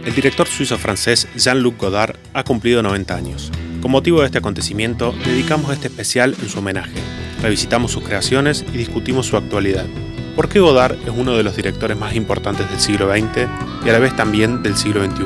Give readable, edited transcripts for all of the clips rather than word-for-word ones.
El director suizo-francés Jean-Luc Godard ha cumplido 90 años. Con motivo de este acontecimiento, dedicamos este especial en su homenaje. Revisitamos sus creaciones y discutimos su actualidad. ¿Por qué Godard es uno de los directores más importantes del siglo XX y a la vez también del siglo XXI?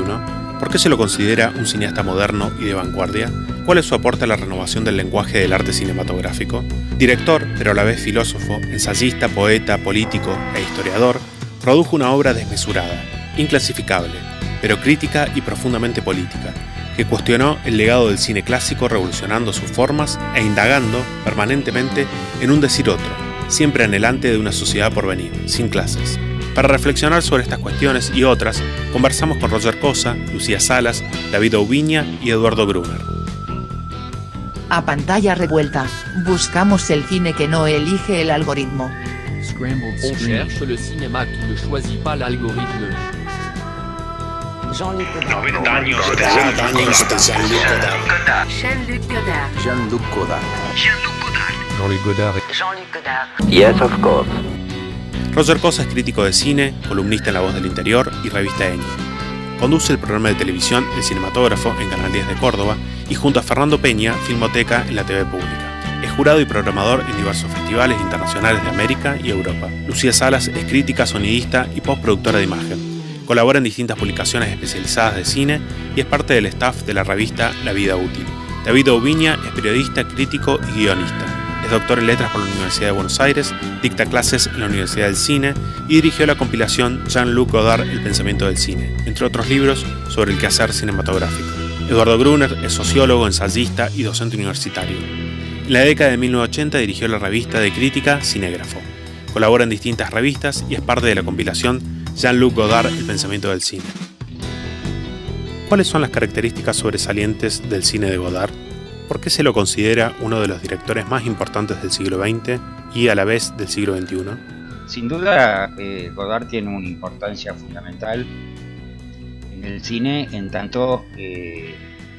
¿Por qué se lo considera un cineasta moderno y de vanguardia? ¿Cuál es su aporte a la renovación del lenguaje del arte cinematográfico? Director, pero a la vez filósofo, ensayista, poeta, político e historiador, produjo una obra desmesurada, inclasificable, pero crítica y profundamente política, que cuestionó el legado del cine clásico revolucionando sus formas e indagando permanentemente en un decir otro, siempre anhelante de una sociedad por venir, sin clases. Para reflexionar sobre estas cuestiones y otras, conversamos con Roger Cosa, Lucía Salas, David Aubiña y Eduardo Gruner. A pantalla revuelta, buscamos el cine que no elige el algoritmo. On cherche le cinéma qui ne choisit pas l'algorithme. Jean-Luc Godard. 90 años de Jean-Luc Godard. Jean-Luc Godard. Jean-Luc Godard. Jean-Luc Godard. Jean-Luc Godard. Yes, of course. Roger Cosa es crítico de cine, columnista en La Voz del Interior y revista Enya. Conduce el programa de televisión El Cinematógrafo en Canal 10 de Córdoba y junto a Fernando Peña, Filmoteca en la TV Pública. Es jurado y programador en diversos festivales internacionales de América y Europa. Lucía Salas es crítica, sonidista y postproductora de imagen. Colabora en distintas publicaciones especializadas de cine y es parte del staff de la revista La Vida Útil. David Aubiña es periodista, crítico y guionista. Es doctor en letras por la Universidad de Buenos Aires, dicta clases en la Universidad del Cine y dirigió la compilación Jean-Luc Godard, El pensamiento del cine, entre otros libros sobre el quehacer cinematográfico. Eduardo Gruner es sociólogo, ensayista y docente universitario. En la década de 1980 dirigió la revista de crítica Cinégrafo. Colabora en distintas revistas y es parte de la compilación Jean-Luc Godard, El pensamiento del cine. ¿Cuáles son las características sobresalientes del cine de Godard? ¿Por qué se lo considera uno de los directores más importantes del siglo XX y a la vez del siglo XXI? Sin duda, Godard tiene una importancia fundamental en el cine en tanto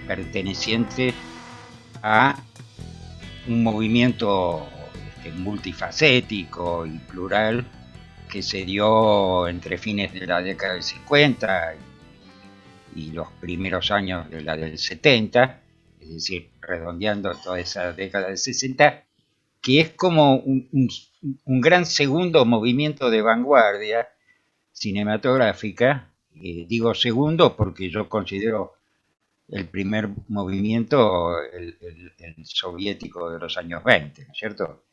perteneciente a un movimiento multifacético y plural que se dio entre fines de la década del 50 y los primeros años de la del 70, es decir, redondeando toda esa década del 60, que es como un gran segundo movimiento de vanguardia cinematográfica. Digo segundo porque yo considero el primer movimiento el soviético de los años 20, ¿no es cierto?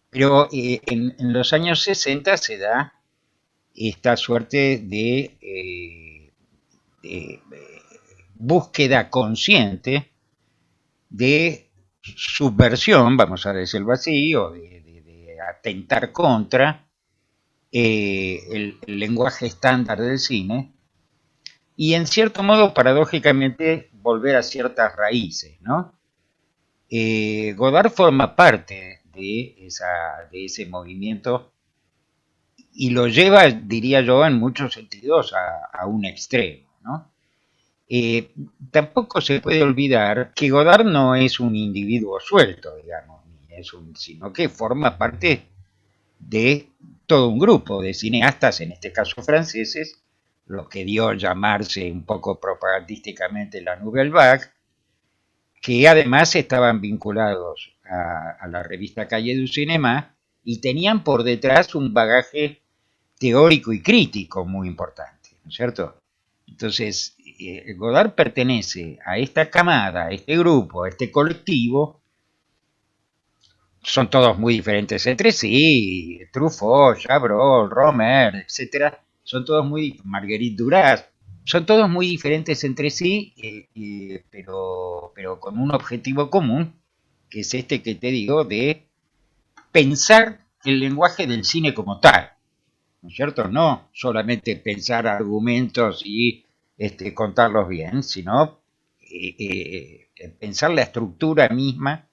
Pero en los años 60 se da esta suerte de búsqueda consciente de subversión, vamos a decirlo así, o de atentar contra el lenguaje estándar del cine y en cierto modo, paradójicamente, volver a ciertas raíces, ¿no? Godard forma parte de ese movimiento y lo lleva, diría yo, en muchos sentidos a un extremo, ¿no? Tampoco se puede olvidar que Godard no es un individuo suelto, digamos, sino que forma parte de todo un grupo de cineastas, en este caso franceses, lo que dio a llamarse un poco propagandísticamente la Nouvelle Vague, que además estaban vinculados a la revista Cahiers du Cinéma y tenían por detrás un bagaje teórico y crítico muy importante, ¿no es cierto? Entonces, Godard pertenece a esta camada, a este grupo, a este colectivo. Son todos muy diferentes entre sí, Truffaut, Chabrol, Romer, etcétera. Son todos Marguerite Duras, son todos muy diferentes entre sí, pero con un objetivo común, que es este que te digo, de pensar el lenguaje del cine como tal, ¿no es cierto? No solamente pensar argumentos y contarlos bien, sino pensar la estructura misma,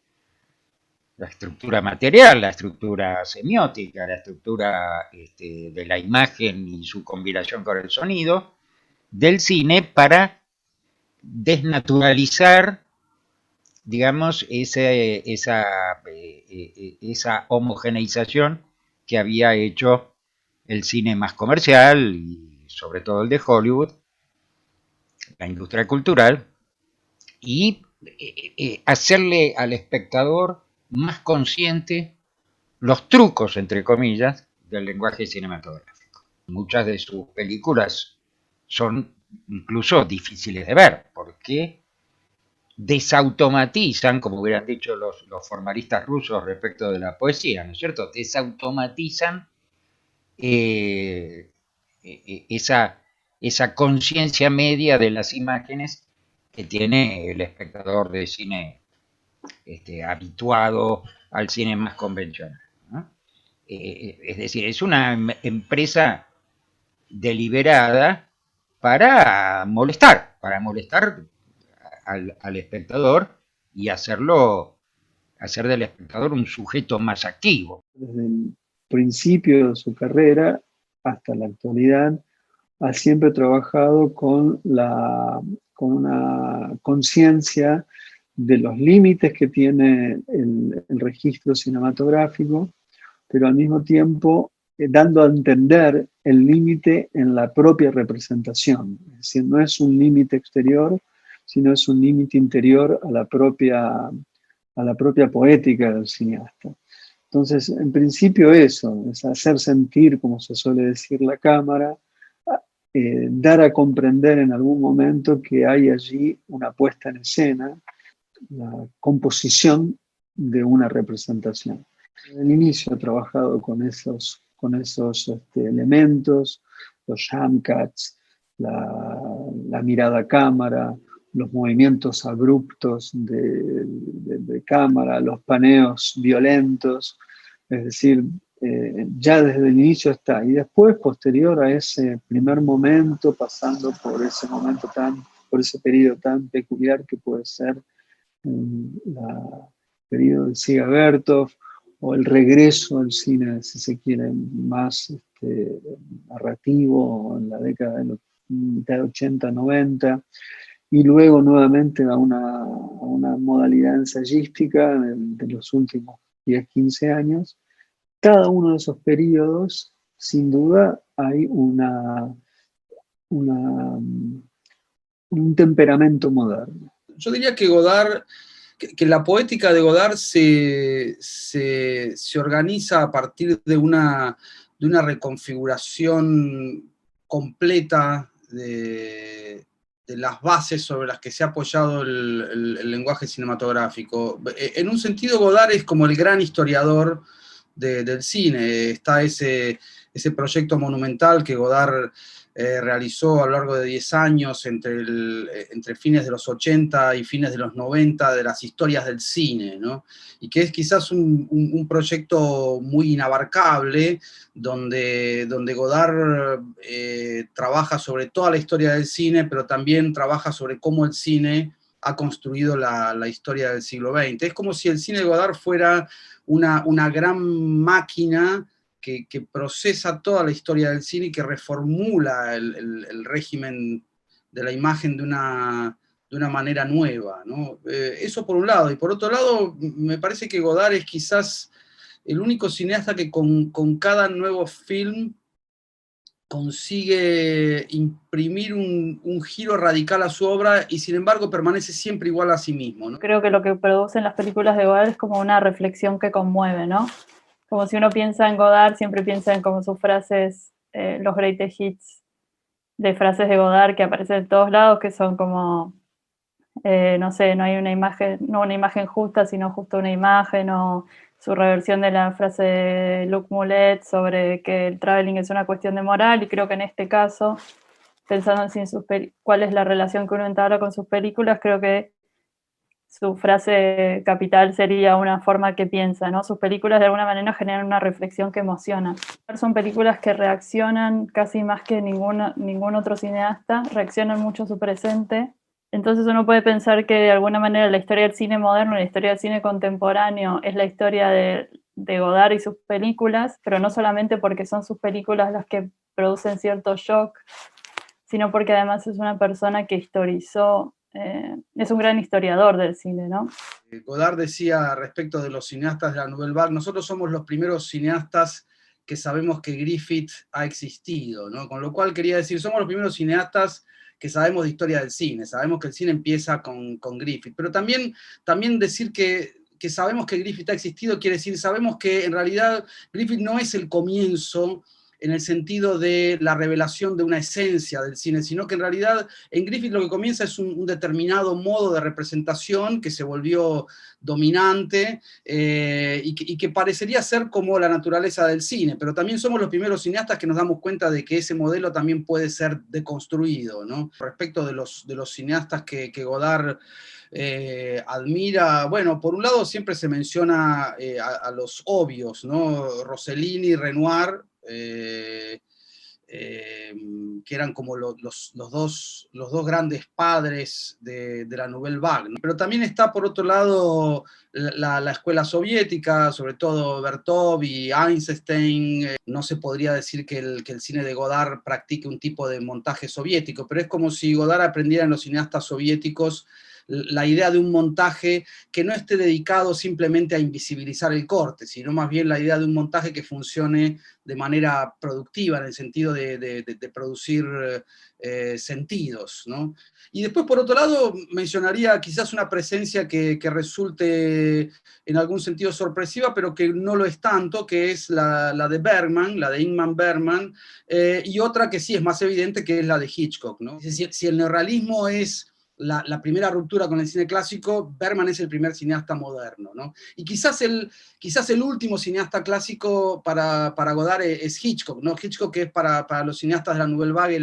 la estructura material, la estructura semiótica, la estructura de la imagen y su combinación con el sonido del cine para desnaturalizar, digamos, esa homogeneización que había hecho el cine más comercial y sobre todo el de Hollywood la industria cultural y hacerle al espectador más consciente los trucos, entre comillas, del lenguaje cinematográfico. Muchas de sus películas son incluso difíciles de ver, porque desautomatizan, como hubieran dicho los formalistas rusos respecto de la poesía, ¿no es cierto? Desautomatizan esa conciencia media de las imágenes que tiene el espectador de cine habituado al cine más convencional, ¿no? Es decir, es una empresa deliberada para molestar al espectador y hacer del espectador un sujeto más activo. Desde el principio de su carrera hasta la actualidad, ha siempre trabajado con una conciencia de los límites que tiene el registro cinematográfico, pero al mismo tiempo dando a entender el límite en la propia representación. Es decir, no es un límite exterior, sino es un límite interior a la propia poética del cineasta. Entonces, en principio eso, es hacer sentir, como se suele decir, la cámara, dar a comprender en algún momento que hay allí una puesta en escena, la composición de una representación. En el inicio he trabajado con esos elementos, los jump cuts, la mirada a cámara, los movimientos abruptos de cámara, los paneos violentos, es decir, ya desde el inicio está. Y después, posterior a ese primer momento, pasando por ese periodo tan peculiar que puede ser el periodo de Dziga Vertov, o el regreso al cine, si se quiere, más narrativo, en la década de los mitad de 80, 90, y luego nuevamente a una modalidad ensayística de los últimos 10, 15 años. Cada uno de esos periodos, sin duda, hay un temperamento moderno. Yo diría que Godard, que la poética de Godard se organiza a partir de una reconfiguración completa de las bases sobre las que se ha apoyado el lenguaje cinematográfico. En un sentido, Godard es como el gran historiador del cine. Está ese proyecto monumental que Godard realizó a lo largo de 10 años entre fines de los 80 y fines de los 90 de las historias del cine, ¿no? Y que es quizás un proyecto muy inabarcable, donde Godard trabaja sobre toda la historia del cine, pero también trabaja sobre cómo el cine ha construido la historia del siglo XX. Es como si el cine de Godard fuera una gran máquina que procesa toda la historia del cine y que reformula el régimen de la imagen de una manera nueva, ¿no? Eso por un lado. Y por otro lado, me parece que Godard es quizás el único cineasta que con cada nuevo film consigue imprimir un giro radical a su obra y sin embargo permanece siempre igual a sí mismo, ¿no? Creo que lo que producen las películas de Godard es como una reflexión que conmueve, ¿no? Como si uno piensa en Godard, siempre piensa en como sus frases, los greatest hits de frases de Godard que aparecen en todos lados, que son como, no sé, no hay una imagen justa, sino justo una imagen, o su reversión de la frase de Luc Moulet sobre que el traveling es una cuestión de moral, y creo que en este caso, pensando en cuál es la relación que uno entabla con sus películas, creo que su frase capital sería una forma que piensa, ¿no? Sus películas de alguna manera generan una reflexión que emociona. Son películas que reaccionan casi más que ningún otro cineasta, reaccionan mucho a su presente. Entonces uno puede pensar que de alguna manera la historia del cine moderno, la historia del cine contemporáneo, es la historia de Godard y sus películas, pero no solamente porque son sus películas las que producen cierto shock, sino porque además es una persona que historizó, es un gran historiador del cine, ¿no? Godard decía respecto de los cineastas de la Nouvelle Vague: nosotros somos los primeros cineastas que sabemos que Griffith ha existido, ¿no? Con lo cual quería decir, somos los primeros cineastas que sabemos de historia del cine. Sabemos que el cine empieza con Griffith, pero también decir que sabemos que Griffith ha existido quiere decir, sabemos que en realidad Griffith no es el comienzo en el sentido de la revelación de una esencia del cine, sino que en realidad en Griffith lo que comienza es un determinado modo de representación que se volvió dominante y que parecería ser como la naturaleza del cine, pero también somos los primeros cineastas que nos damos cuenta de que ese modelo también puede ser deconstruido, ¿no? Respecto de los cineastas que Godard admira, bueno, por un lado siempre se menciona a los obvios, ¿no? Rossellini, Renoir, que eran como los dos grandes padres de la Nouvelle Vague, ¿no? Pero también está, por otro lado, la escuela soviética, sobre todo Bertov y Eisenstein. No se podría decir que el cine de Godard practique un tipo de montaje soviético, pero es como si Godard aprendiera en los cineastas soviéticos la idea de un montaje que no esté dedicado simplemente a invisibilizar el corte, sino más bien la idea de un montaje que funcione de manera productiva, en el sentido de producir sentidos, ¿no? Y después, por otro lado, mencionaría quizás una presencia que resulte en algún sentido sorpresiva, pero que no lo es tanto, que es la de Bergman, la de Ingmar Bergman, y otra que sí es más evidente, que es la de Hitchcock, ¿no? Es decir, si el neorrealismo es la primera ruptura con el cine clásico, Bergman es el primer cineasta moderno, ¿no? Y quizás el último cineasta clásico para Godard es Hitchcock, ¿no? Hitchcock, que es para los cineastas de la Nouvelle Vague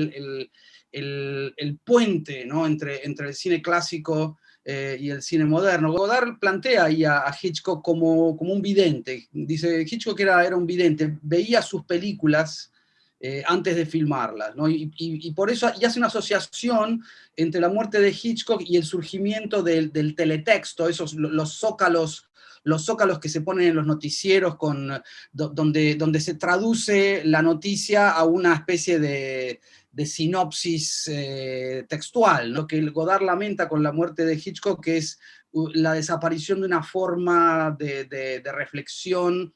el puente, ¿no? entre el cine clásico y el cine moderno. Godard plantea ahí a Hitchcock como un vidente. Dice, Hitchcock era un vidente, veía sus películas antes de filmarlas, ¿no? Y por eso, y hace una asociación entre la muerte de Hitchcock y el surgimiento del teletexto, los zócalos que se ponen en los noticieros donde se traduce la noticia a una especie de sinopsis textual, ¿no? Que Godard lamenta con la muerte de Hitchcock, que es la desaparición de una forma de reflexión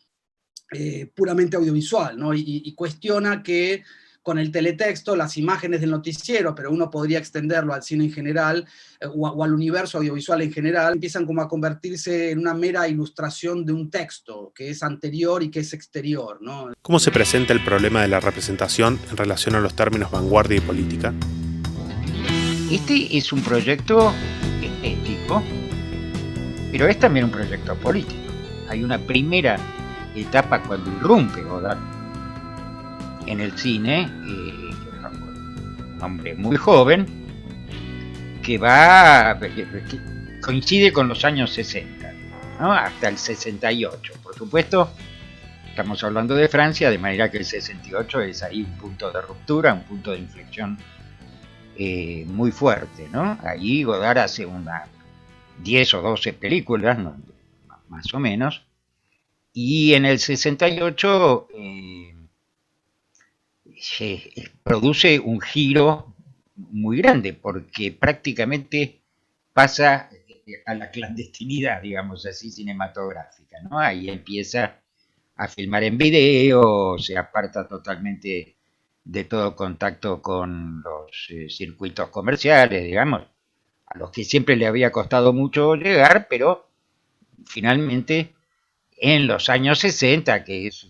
puramente audiovisual, ¿no? Y cuestiona que con el teletexto, las imágenes del noticiero, pero uno podría extenderlo al cine en general, o al universo audiovisual en general, empiezan como a convertirse en una mera ilustración de un texto que es anterior y que es exterior, ¿no? ¿Cómo se presenta el problema de la representación en relación a los términos vanguardia y política? Este es un proyecto estético, pero es también un proyecto político. Hay una primera etapa cuando irrumpe Godard en el cine, un hombre muy joven, que coincide con los años 60, ¿no? Hasta el 68. Por supuesto, estamos hablando de Francia, de manera que el 68 es ahí un punto de ruptura, un punto de inflexión muy fuerte, ¿no? Ahí Godard hace unas 10 o 12 películas, ¿no? Más o menos, y en el 68 se produce un giro muy grande, porque prácticamente pasa a la clandestinidad, digamos así, cinematográfica, ¿no? Ahí empieza a filmar en video, se aparta totalmente de todo contacto con los circuitos comerciales, digamos, a los que siempre le había costado mucho llegar, pero finalmente en los años 60, que es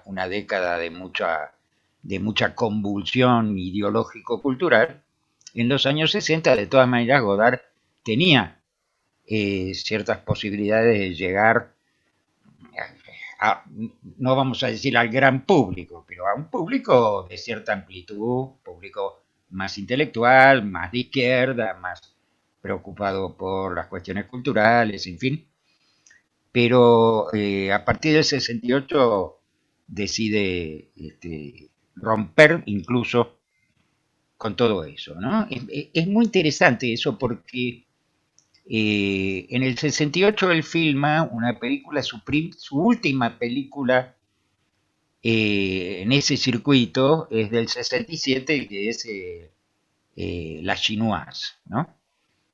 una década de mucha convulsión ideológico-cultural, en los años 60, de todas maneras, Godard tenía ciertas posibilidades de llegar no vamos a decir al gran público, pero a un público de cierta amplitud, público más intelectual, más de izquierda, más preocupado por las cuestiones culturales, en fin. Pero a partir del 68 decide romper incluso con todo eso, ¿no? Es muy interesante eso porque en el 68 él filma una película, su última película en ese circuito es del 67, que es La Chinoise, ¿no?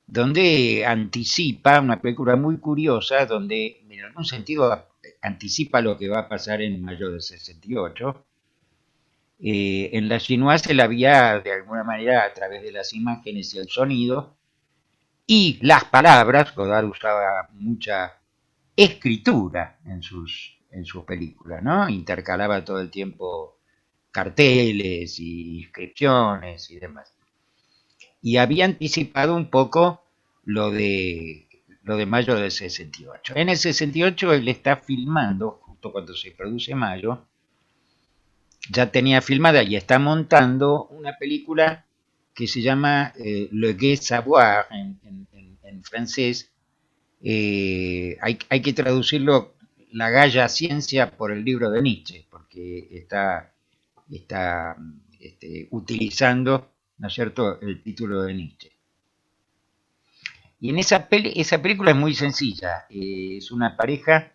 Donde anticipa, una película muy curiosa, donde en algún sentido anticipa lo que va a pasar en mayo del 68, En la chinoise se la veía de alguna manera a través de las imágenes y el sonido y las palabras. Godard usaba mucha escritura en sus películas, ¿no? Intercalaba todo el tiempo carteles y inscripciones y demás. Y había anticipado un poco lo de Mayo del 68. En el 68 él está filmando, justo cuando se produce Mayo, ya tenía filmada y está montando una película que se llama Le Gai Savoir en francés. Hay que traducirlo, La Gaya Ciencia, por el libro de Nietzsche, porque está utilizando, ¿no es cierto?, el título de Nietzsche. Y en esa película es muy sencilla. Es una pareja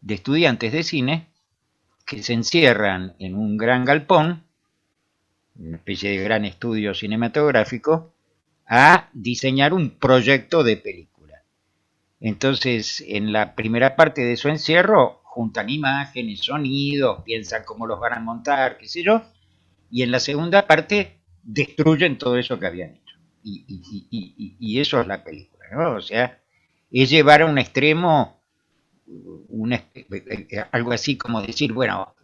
de estudiantes de cine que se encierran en un gran galpón, una especie de gran estudio cinematográfico, a diseñar un proyecto de película. Entonces, en la primera parte de su encierro, juntan imágenes, sonidos, piensan cómo los van a montar, qué sé yo, y en la segunda parte destruyen todo eso que habían hecho. Y eso es la película, ¿no? O sea, es llevar a un extremo algo así como decir, bueno,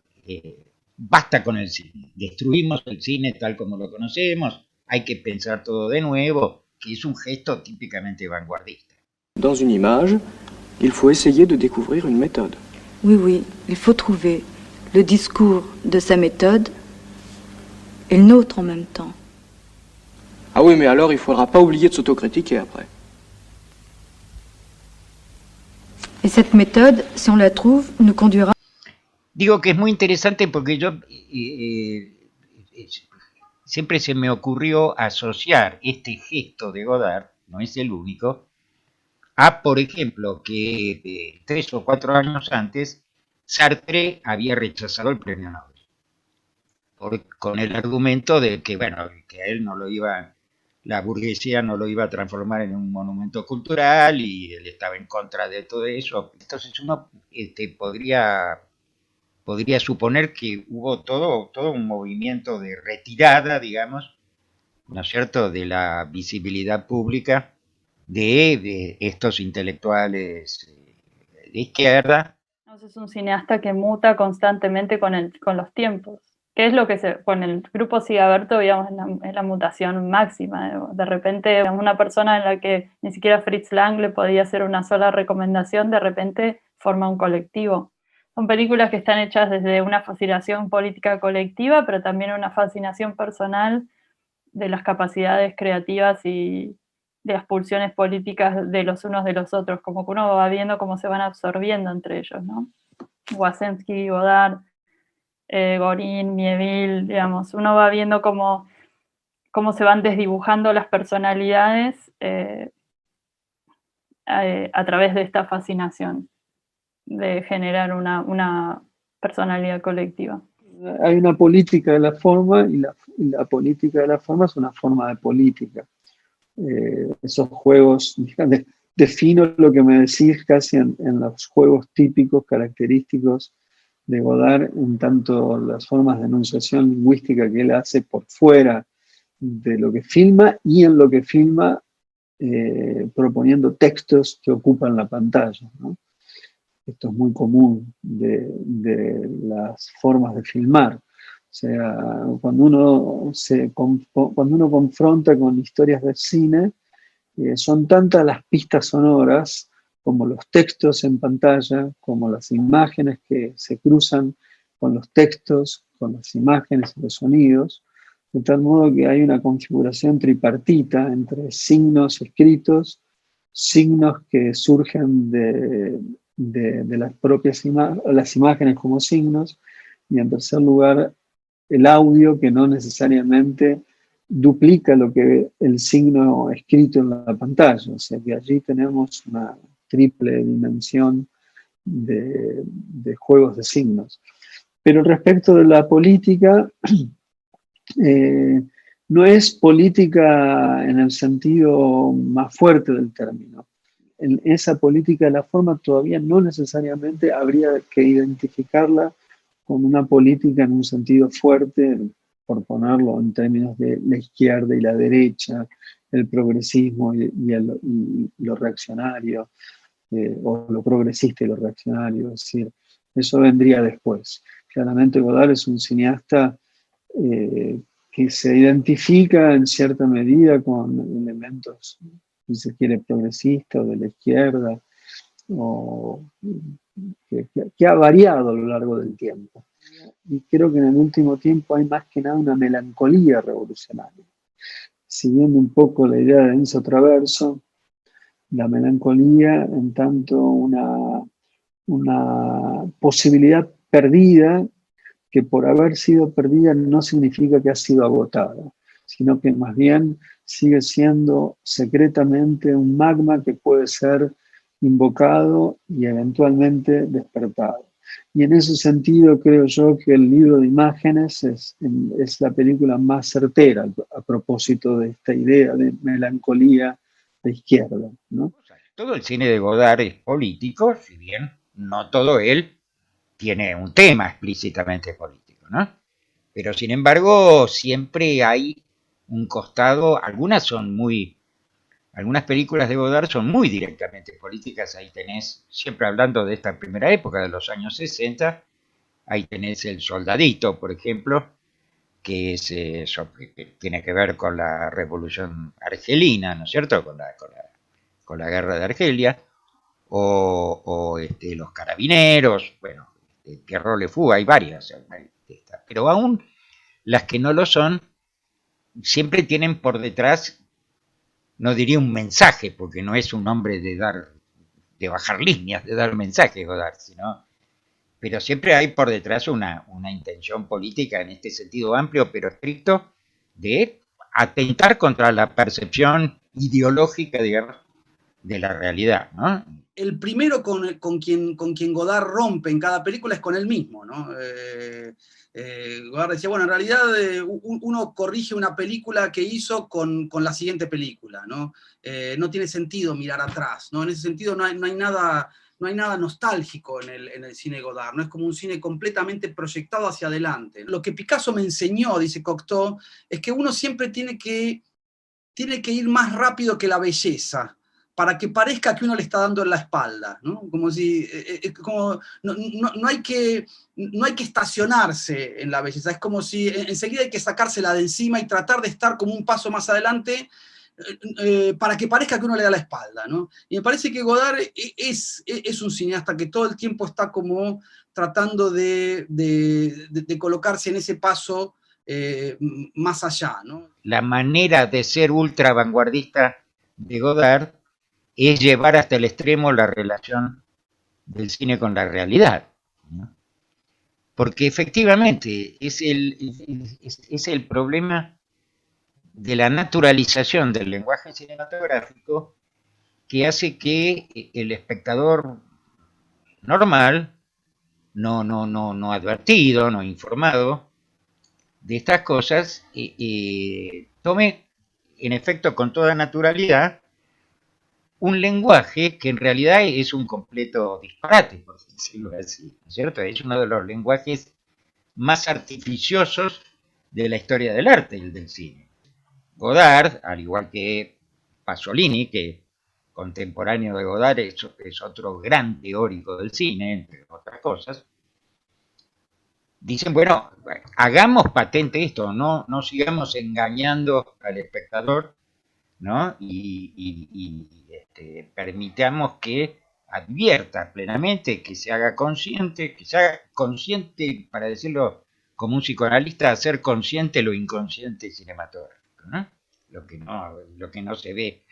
basta con el cine, destruimos el cine tal como lo conocemos, hay que pensar todo de nuevo, que es un gesto típicamente vanguardista. Dans une image, il faut essayer de découvrir une méthode. Oui, oui, il faut trouver le discours de sa méthode et le nôtre en même temps. Ah oui, mais alors il faudra pas oublier de s'autocritiquer après. Et cette méthode, si on la trouve, nous conduira... Digo que es muy interesante porque yo siempre se me ocurrió asociar este gesto de Godard, no es el único, a, por ejemplo, que 3 o 4 años antes Sartre había rechazado el premio Nobel, con el argumento de que, bueno, que a él no lo iba, la burguesía no lo iba a transformar en un monumento cultural y él estaba en contra de todo eso. Entonces uno podría suponer que hubo todo un movimiento de retirada, digamos, ¿no es cierto?, de la visibilidad pública de estos intelectuales de izquierda. Es un cineasta que muta constantemente con los tiempos. ¿Qué es lo que con el grupo Sigaberto, digamos, es la mutación máxima? De repente, una persona en la que ni siquiera Fritz Lang le podía hacer una sola recomendación, de repente forma un colectivo. Son películas que están hechas desde una fascinación política colectiva, pero también una fascinación personal de las capacidades creativas y de las pulsiones políticas de los unos de los otros, como que uno va viendo cómo se van absorbiendo entre ellos, ¿no? Wasensky, Godard, Gorin, Mieville, digamos, uno va viendo cómo se van desdibujando las personalidades a través de esta fascinación de generar una personalidad colectiva. Hay una política de la forma y la política de la forma es una forma de política. Esos juegos, defino lo que me decís casi en los juegos típicos, característicos de Godard, en tanto las formas de enunciación lingüística que él hace por fuera de lo que filma y en lo que filma proponiendo textos que ocupan la pantalla, ¿no? Esto es muy común de las formas de filmar. O sea, cuando uno confronta con historias del cine, son tantas las pistas sonoras como los textos en pantalla, como las imágenes que se cruzan con los textos, con las imágenes y los sonidos, de tal modo que hay una configuración tripartita entre signos escritos, signos que surgen de las propias las imágenes como signos, y en tercer lugar el audio, que no necesariamente duplica lo que el signo escrito en la pantalla. O sea que allí tenemos una triple dimensión de juegos de signos. Pero respecto de la política, no es política en el sentido más fuerte del término. En esa política de la forma todavía no necesariamente habría que identificarla con una política en un sentido fuerte, por ponerlo en términos de la izquierda y la derecha, el progresismo y lo reaccionario, o lo progresista y lo reaccionario, es decir, eso vendría después. Claramente Godard es un cineasta que se identifica en cierta medida con elementos, si se quiere, progresistas o de la izquierda, o que ha variado a lo largo del tiempo. Y creo que en el último tiempo hay más que nada una melancolía revolucionaria. Siguiendo un poco la idea de Enzo Traverso, la melancolía en tanto una posibilidad perdida, que por haber sido perdida no significa que ha sido agotada, sino que más bien sigue siendo secretamente un magma que puede ser invocado y eventualmente despertado. Y en ese sentido creo yo que el libro de imágenes es la película más certera a propósito de esta idea de melancolía de izquierda, ¿no? Todo el cine de Godard es político, si bien no todo él tiene un tema explícitamente político, ¿no? Pero sin embargo siempre hay un costado, algunas películas de Godard son muy directamente políticas. Ahí tenés, siempre hablando de esta primera época de los años 60, ahí tenés El Soldadito, por ejemplo, que tiene que ver con la revolución argelina, ¿no es cierto?, con la guerra de Argelia, o Los Carabineros, bueno, Pierrot Le Fou, hay varias, pero aún las que no lo son, siempre tienen por detrás, no diría un mensaje, porque no es un hombre de bajar líneas, de dar mensajes, Godard, pero siempre hay por detrás una intención política en este sentido amplio, pero estricto, de atentar contra la percepción ideológica, digamos, de la realidad, ¿no? El primero con quien Godard rompe en cada película es con él mismo, ¿no? Godard decía, bueno, en realidad uno corrige una película que hizo con la siguiente película, ¿no? No tiene sentido mirar atrás, ¿no? En ese sentido no hay nada nostálgico en el cine Godard, no es como un cine completamente proyectado hacia adelante. Lo que Picasso me enseñó, dice Cocteau, es que uno siempre tiene que ir más rápido que la belleza, para que parezca que uno le está dando en la espalda, ¿no? Como si, no hay que estacionarse en la belleza, es como si enseguida hay que sacársela de encima y tratar de estar como un paso más adelante para que parezca que uno le da la espalda, ¿no? Y me parece que Godard es un cineasta que todo el tiempo está como tratando de colocarse en ese paso más allá, ¿no? La manera de ser ultra vanguardista de Godard es llevar hasta el extremo la relación del cine con la realidad, ¿no? Porque efectivamente es el problema de la naturalización del lenguaje cinematográfico que hace que el espectador normal, no advertido, no informado de estas cosas, tome en efecto con toda naturalidad un lenguaje que en realidad es un completo disparate, por decirlo así, ¿no es cierto? Es uno de los lenguajes más artificiosos de la historia del arte y del cine. Godard, al igual que Pasolini, que contemporáneo de Godard es otro gran teórico del cine, entre otras cosas, dicen, bueno, hagamos patente esto, no sigamos engañando al espectador, ¿no? Y permitamos que advierta plenamente, que se haga consciente, para decirlo como un psicoanalista, hacer consciente lo inconsciente cinematográfico, ¿no? Lo que no se ve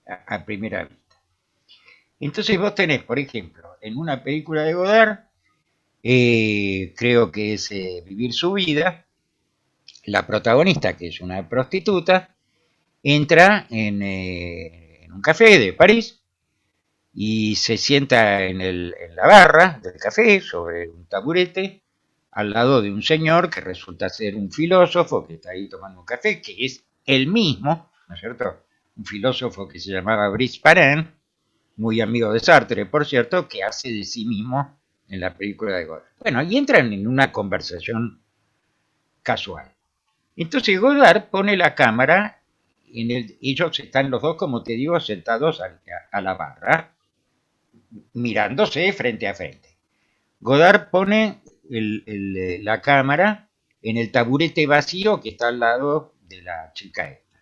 a primera vista. Entonces vos tenés, por ejemplo, en una película de Godard, creo que es Vivir su vida, la protagonista, que es una prostituta, entra en un café de París y se sienta en la barra del café, sobre un taburete, al lado de un señor que resulta ser un filósofo que está ahí tomando un café, que es él mismo, ¿no es cierto? Un filósofo que se llamaba Brice Perrin, muy amigo de Sartre, por cierto, que hace de sí mismo en la película de Godard. Bueno, y entran en una conversación casual. Entonces Godard pone la cámara, ellos están los dos, como te digo, sentados a la barra, mirándose frente a frente. Godard pone la cámara en el taburete vacío que está al lado de la chica esta,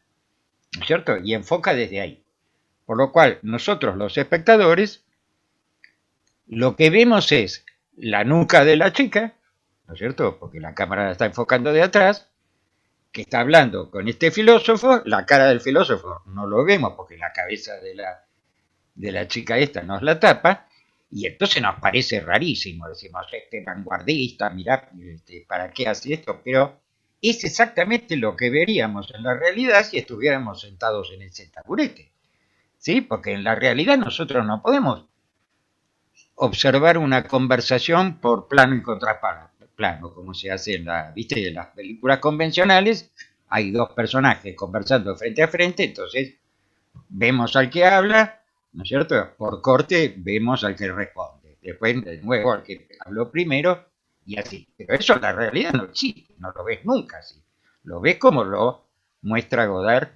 ¿no es cierto? Y enfoca desde ahí. Por lo cual, nosotros los espectadores, lo que vemos es la nuca de la chica, ¿no es cierto? Porque la cámara la está enfocando de atrás, que está hablando con este filósofo. La cara del filósofo no lo vemos porque la cabeza de la chica esta nos la tapa, y entonces nos parece rarísimo. Decimos, este vanguardista, mirá, ¿para qué hace esto? Pero es exactamente lo que veríamos en la realidad si estuviéramos sentados en ese taburete, ¿sí? Porque en la realidad nosotros no podemos observar una conversación por plano y contraplano, como se hace en las películas convencionales. Hay dos personajes conversando frente a frente, entonces vemos al que habla, ¿no es cierto? Por corte vemos al que responde, después de nuevo al que habló primero, y así. Pero eso en la realidad no existe, no lo ves nunca así. Lo ves como lo muestra Godard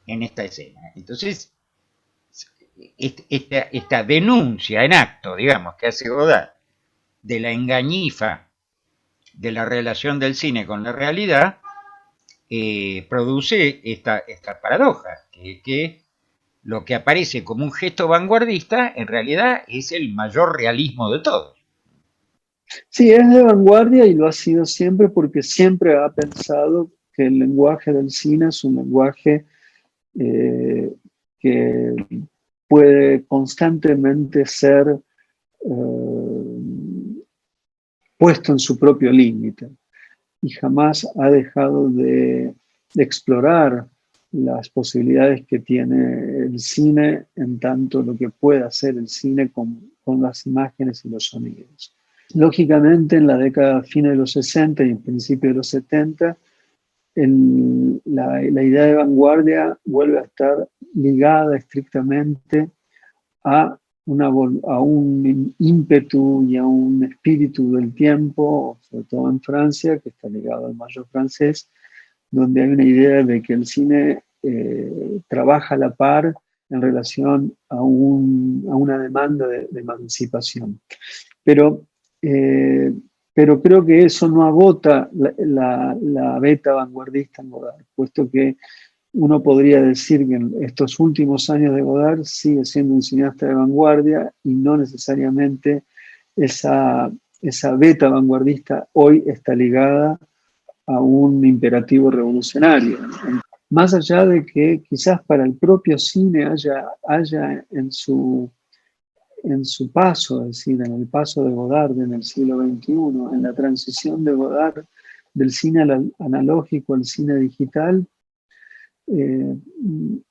en esta escena. Entonces, esta denuncia en acto, digamos, que hace Godard de la engañifa de la relación del cine con la realidad, produce esta paradoja, que lo que aparece como un gesto vanguardista en realidad es el mayor realismo de todos. Sí, es de vanguardia y lo ha sido siempre, porque siempre ha pensado que el lenguaje del cine es un lenguaje que puede constantemente ser puesto en su propio límite, y jamás ha dejado de explorar las posibilidades que tiene el cine, en tanto lo que puede hacer el cine con las imágenes y los sonidos. Lógicamente, en la década fines de los 60 y en principio de los 70, la idea de vanguardia vuelve a estar ligada estrictamente a un ímpetu y a un espíritu del tiempo, sobre todo en Francia, que está ligado al mayo francés, donde hay una idea de que el cine trabaja a la par en relación a una demanda de emancipación. Pero creo que eso no agota la beta vanguardista en Godard, puesto que uno podría decir que en estos últimos años de Godard sigue siendo un cineasta de vanguardia, y no necesariamente esa beta vanguardista hoy está ligada a un imperativo revolucionario. Más allá de que quizás para el propio cine haya en su paso, es decir, en el paso de Godard en el siglo XXI, en la transición de Godard del cine analógico al cine digital,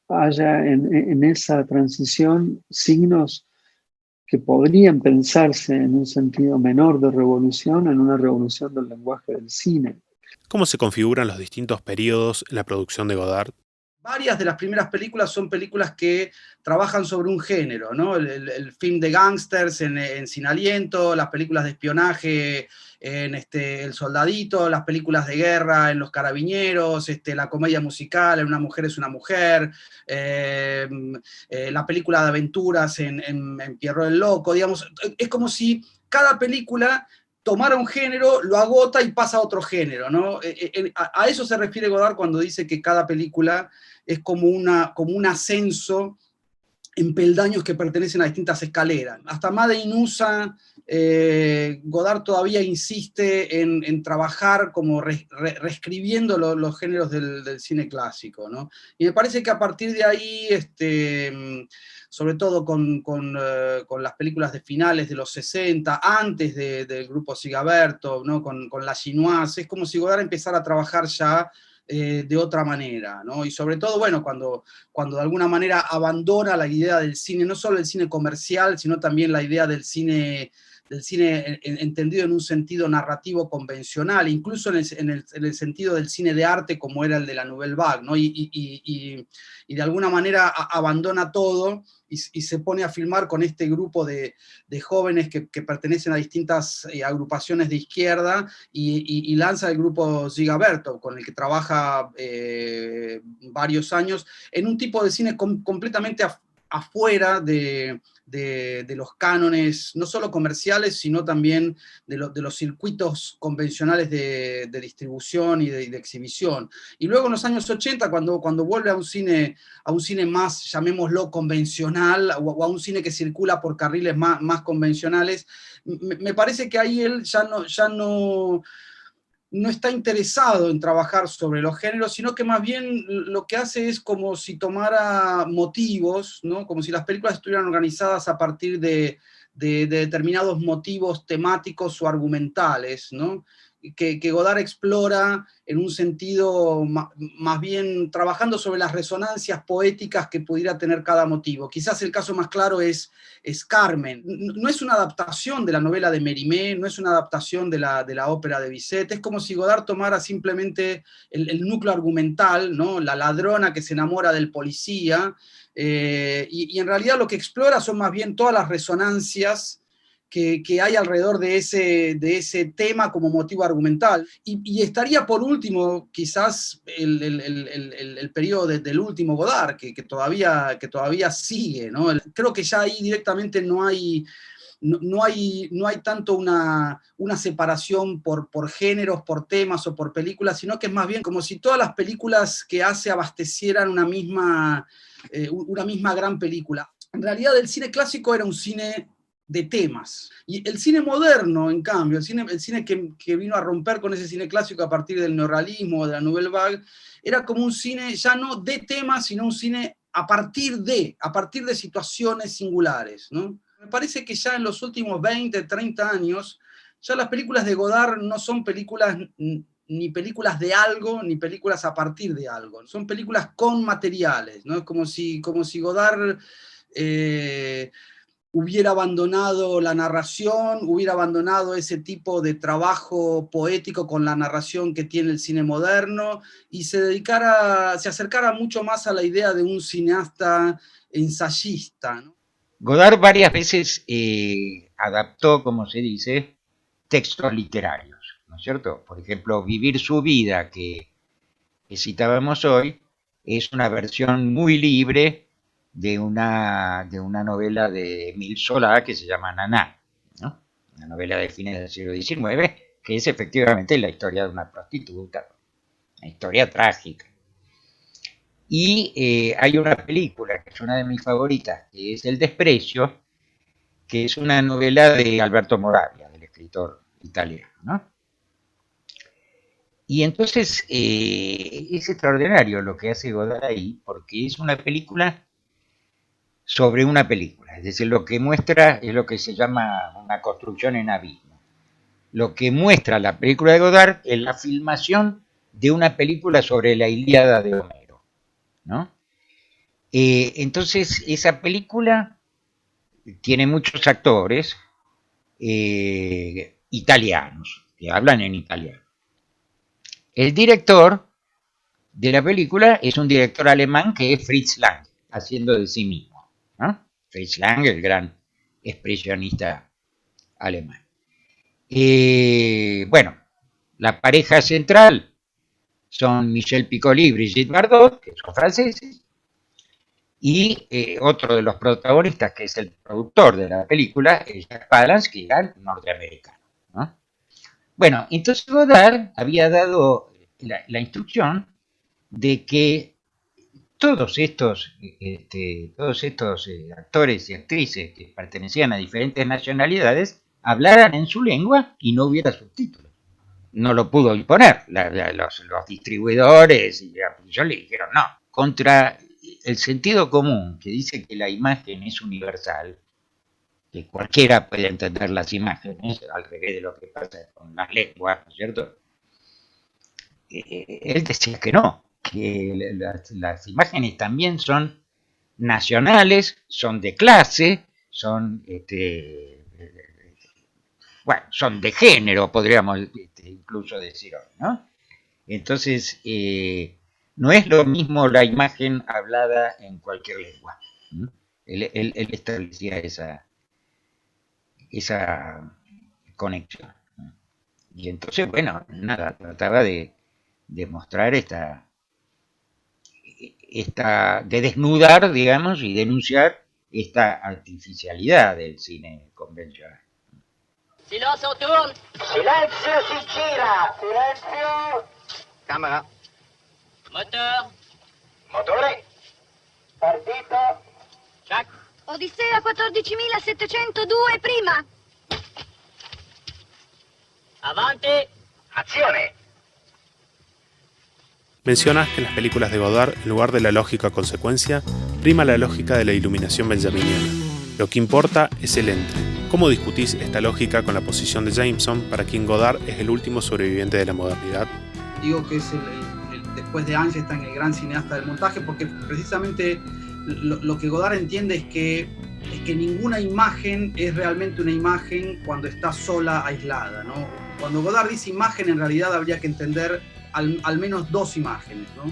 haya en esa transición signos que podrían pensarse en un sentido menor de revolución, en una revolución del lenguaje del cine. ¿Cómo se configuran los distintos periodos en la producción de Godard? Varias de las primeras películas son películas que trabajan sobre un género, ¿no? El film de gángsters en Sin Aliento, las películas de espionaje en El Soldadito, las películas de guerra en Los Carabineros, la comedia musical en Una mujer es una mujer, la película de aventuras en Pierrot el Loco, digamos. Es como si cada película tomara un género, lo agota y pasa a otro género, ¿no? A eso se refiere Godard cuando dice que cada película es como un ascenso en peldaños que pertenecen a distintas escaleras. Hasta Made in USA, Godard todavía insiste en trabajar como reescribiendo los géneros del cine clásico, ¿no? Y me parece que a partir de ahí, sobre todo con las películas de finales de los 60, antes del grupo Sigaberto, ¿no? con La Chinoise, es como si Godard empezara a trabajar ya de otra manera, ¿no? Y sobre todo, bueno, cuando de alguna manera abandona la idea del cine, no solo el cine comercial, sino también la idea del cine cine entendido en un sentido narrativo convencional, incluso en el sentido del cine de arte como era el de la Nouvelle Vague, ¿no? Y de alguna manera abandona todo y se pone a filmar con este grupo de jóvenes que pertenecen a distintas agrupaciones de izquierda y lanza el grupo Gigaberto, con el que trabaja varios años, en un tipo de cine completamente afuera de los cánones, no solo comerciales, sino también de los circuitos convencionales de distribución y de exhibición. Y luego en los años 80, cuando vuelve a un cine más, llamémoslo, convencional, o a un cine que circula por carriles más convencionales, me parece que ahí él ya no está interesado en trabajar sobre los géneros, sino que más bien lo que hace es como si tomara motivos, ¿no? Como si las películas estuvieran organizadas a partir de determinados motivos temáticos o argumentales, ¿no? Que Godard explora en un sentido más bien trabajando sobre las resonancias poéticas que pudiera tener cada motivo. Quizás el caso más claro es Carmen. No es una adaptación de la novela de Mérimée, no es una adaptación de la ópera de Bizet, es como si Godard tomara simplemente el núcleo argumental, ¿no? La ladrona que se enamora del policía, y en realidad lo que explora son más bien todas las resonancias que hay alrededor de ese tema como motivo argumental. Y estaría por último quizás el periodo del último Godard, que todavía sigue, ¿no? Creo que ya ahí directamente no hay tanto una separación por géneros, por temas o por películas, sino que es más bien como si todas las películas que hace abastecieran una misma gran película. En realidad el cine clásico era un cine de temas. Y el cine moderno, en cambio, el cine que vino a romper con ese cine clásico a partir del neorrealismo, de la Nouvelle Vague, era como un cine ya no de temas, sino un cine a partir de situaciones singulares, ¿no? Me parece que ya en los últimos 20, 30 años, ya las películas de Godard no son películas ni películas de algo, ni películas a partir de algo. Son películas con materiales, ¿no? Es como si Godard hubiera abandonado la narración, hubiera abandonado ese tipo de trabajo poético con la narración que tiene el cine moderno, y se acercara mucho más a la idea de un cineasta ensayista, ¿no? Godard varias veces adaptó, como se dice, textos literarios, ¿no es cierto? Por ejemplo, Vivir su vida, que citábamos hoy, es una versión muy libre de una novela de Émile Zola que se llama Naná, ¿no? Una novela de fines del siglo XIX, que es efectivamente la historia de una prostituta, una historia trágica. Y hay una película que es una de mis favoritas, que es El desprecio, que es una novela de Alberto Moravia, del escritor italiano, ¿no? Y entonces es extraordinario lo que hace Godard ahí, porque es una película sobre una película, es decir, lo que muestra es lo que se llama una construcción en abismo. Lo que muestra la película de Godard es la filmación de una película sobre la Ilíada de Homero, ¿no? Entonces esa película tiene muchos actores italianos, que hablan en italiano. El director de la película es un director alemán que es Fritz Lang, haciendo de sí mismo, ¿no? Fritz Lang, el gran expresionista alemán. Bueno, la pareja central son Michel Piccoli y Brigitte Bardot, que son franceses, y otro de los protagonistas, que es el productor de la película, es Jack Palance, que era norteamericano, ¿no? Bueno, entonces Godard había dado la instrucción de que todos estos actores y actrices que pertenecían a diferentes nacionalidades hablaran en su lengua y no hubiera subtítulos. No lo pudo imponer. Los distribuidores y la producción le dijeron no. Contra el sentido común, que dice que la imagen es universal, que cualquiera puede entender las imágenes, al revés de lo que pasa con las lenguas, ¿no es cierto? Él decía que no, que las imágenes también son nacionales, son de clase, son bueno, son de género, podríamos incluso decir hoy, ¿no? Entonces, no es lo mismo la imagen hablada en cualquier lengua. Él establecía esa conexión. Y entonces, bueno, nada, trataba de mostrar de desnudar, digamos, y denunciar esta artificialidad del cine convencional. Silenzio, on tourne. Silenzio, si gira. Silenzio. Camera. Moteur. Motore. Partito. Check. Odissea 14.702 prima. Avanti. Azione. Mencionas que en las películas de Godard, en lugar de la lógica consecuencia, prima la lógica de la iluminación benjaminiana. Lo que importa es el entre. ¿Cómo discutís esta lógica con la posición de Jameson, para quien Godard es el último sobreviviente de la modernidad? Digo que es después de Eisenstein, el gran cineasta del montaje, porque precisamente lo que Godard entiende es que ninguna imagen es realmente una imagen cuando está sola, aislada, ¿no? Cuando Godard dice imagen, en realidad habría que entender al menos dos imágenes, ¿no?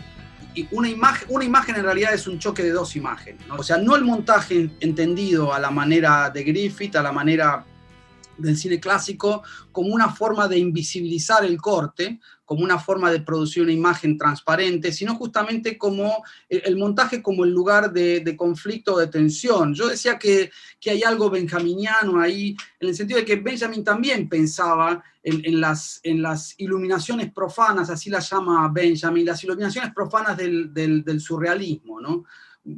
Y una imagen en realidad es un choque de dos imágenes, ¿no? O sea, no el montaje entendido a la manera de Griffith, a la manera del cine clásico, como una forma de invisibilizar el corte, como una forma de producir una imagen transparente, sino justamente como el montaje como el lugar de conflicto o de tensión. Yo decía que hay algo benjaminiano ahí, en el sentido de que Benjamin también pensaba en las iluminaciones profanas, así las llama Benjamin, las iluminaciones profanas del surrealismo, ¿no?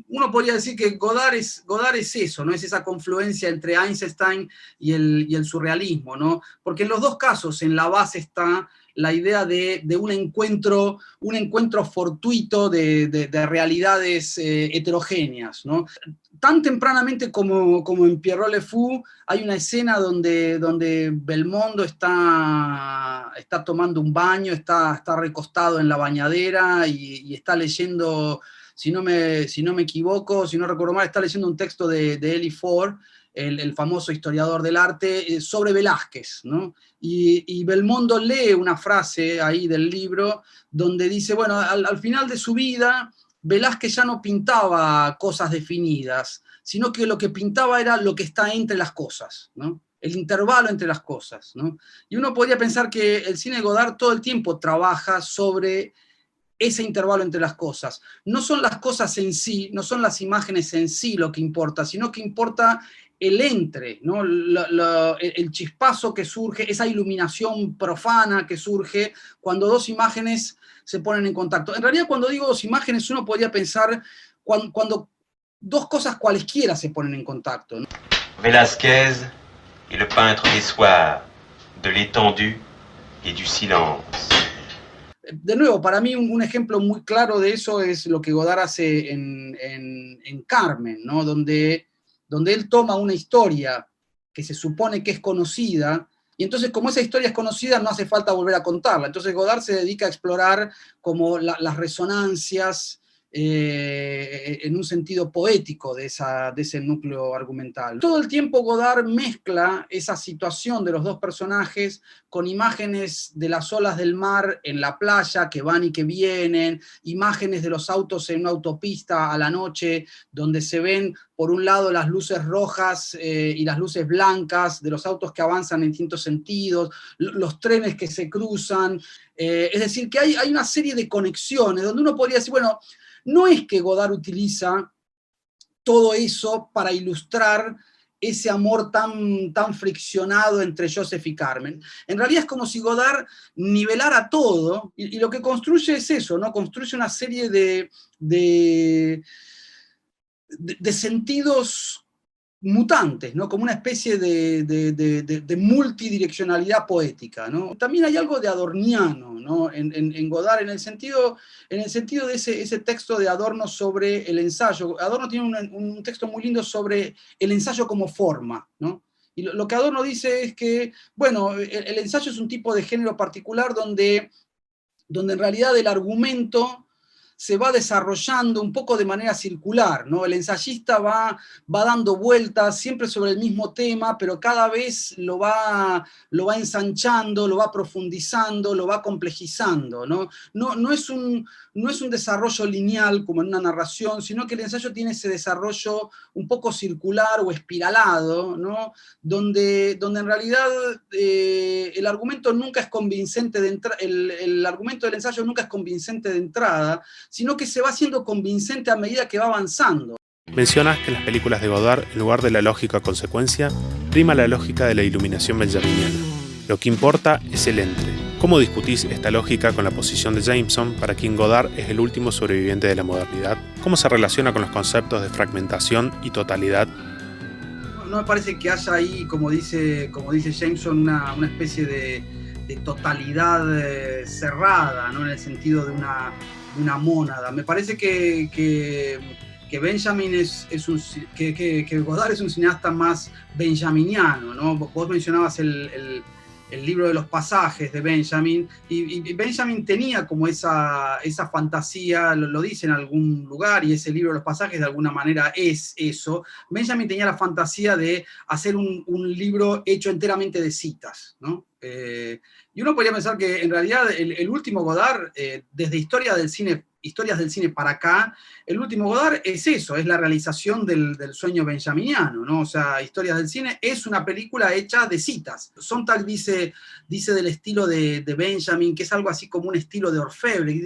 Uno podría decir que Godard es eso, ¿no? Es esa confluencia entre Eisenstein y el surrealismo, ¿no? Porque en los dos casos, en la base está la idea de un encuentro fortuito de realidades heterogéneas, ¿no? Tan tempranamente como en Pierrot Le Fou, hay una escena donde Belmondo está tomando un baño, está recostado en la bañadera y está leyendo, si no me equivoco, si no recuerdo mal, está leyendo un texto de Elie Ford, el famoso historiador del arte, sobre Velázquez, ¿no? Y Belmondo lee una frase ahí del libro donde dice, bueno, al final de su vida, Velázquez ya no pintaba cosas definidas, sino que lo que pintaba era lo que está entre las cosas, ¿no? El intervalo entre las cosas, ¿no? Y uno podría pensar que el cine de Godard todo el tiempo trabaja sobre ese intervalo entre las cosas. No son las cosas en sí, no son las imágenes en sí lo que importa, sino que importa el entre, ¿no? El chispazo que surge, esa iluminación profana que surge cuando dos imágenes se ponen en contacto. En realidad, cuando digo dos imágenes, uno podría pensar cuando dos cosas cualesquiera se ponen en contacto, ¿no? Velázquez est le peintre des soirs, de l'étendue et du silence. De nuevo, para mí un ejemplo muy claro de eso es lo que Godard hace en Carmen, ¿no? Donde él toma una historia que se supone que es conocida, y entonces como esa historia es conocida no hace falta volver a contarla. Entonces Godard se dedica a explorar como las resonancias en un sentido poético de ese núcleo argumental. Todo el tiempo Godard mezcla esa situación de los dos personajes con imágenes de las olas del mar en la playa que van y que vienen, imágenes de los autos en una autopista a la noche, donde se ven por un lado las luces rojas y las luces blancas de los autos que avanzan en distintos sentidos, los trenes que se cruzan, es decir, que hay una serie de conexiones donde uno podría decir, bueno, no es que Godard utiliza todo eso para ilustrar ese amor tan friccionado entre Joseph y Carmen. En realidad es como si Godard nivelara todo, y lo que construye es eso, ¿no? Construye una serie de sentidos mutantes, ¿no? Como una especie de multidireccionalidad poética, ¿no? También hay algo de adorniano, ¿no? en Godard, en el sentido de ese texto de Adorno sobre el ensayo. Adorno tiene un texto muy lindo sobre el ensayo como forma, ¿no? Y lo que Adorno dice es que, bueno, el ensayo es un tipo de género particular donde en realidad el argumento se va desarrollando un poco de manera circular, ¿no? El ensayista va dando vueltas siempre sobre el mismo tema, pero cada vez lo va ensanchando, lo va profundizando, lo va complejizando, ¿no? No es un desarrollo lineal como en una narración, sino que el ensayo tiene ese desarrollo un poco circular o espiralado, ¿no? Donde en realidad el argumento nunca es convincente el argumento del ensayo nunca es convincente de entrada, sino que se va haciendo convincente a medida que va avanzando. Mencionas que en las películas de Godard, en lugar de la lógica consecuencia, prima la lógica de la iluminación benjaminiana. Lo que importa es el entre. ¿Cómo discutís esta lógica con la posición de Jameson, para quien Godard es el último sobreviviente de la modernidad? ¿Cómo se relaciona con los conceptos de fragmentación y totalidad? No me parece que haya ahí, como dice Jameson, una especie de totalidad cerrada, ¿no? En el sentido de una mónada. Me parece que Benjamin que Godard es un cineasta más benjaminiano, ¿no? Vos mencionabas el libro de los pasajes de Benjamin, y Benjamin tenía como esa fantasía, lo dice en algún lugar, y ese libro de los pasajes de alguna manera es eso. Benjamin tenía la fantasía de hacer un libro hecho enteramente de citas, ¿no? Y uno podría pensar que en realidad el último Godard, desde Historias del cine para acá, el último Godard es eso, es la realización del sueño benjaminiano, ¿no? O sea, Historias del cine es una película hecha de citas. Sontag dice del estilo de Benjamin, que es algo así como un estilo de orfebre.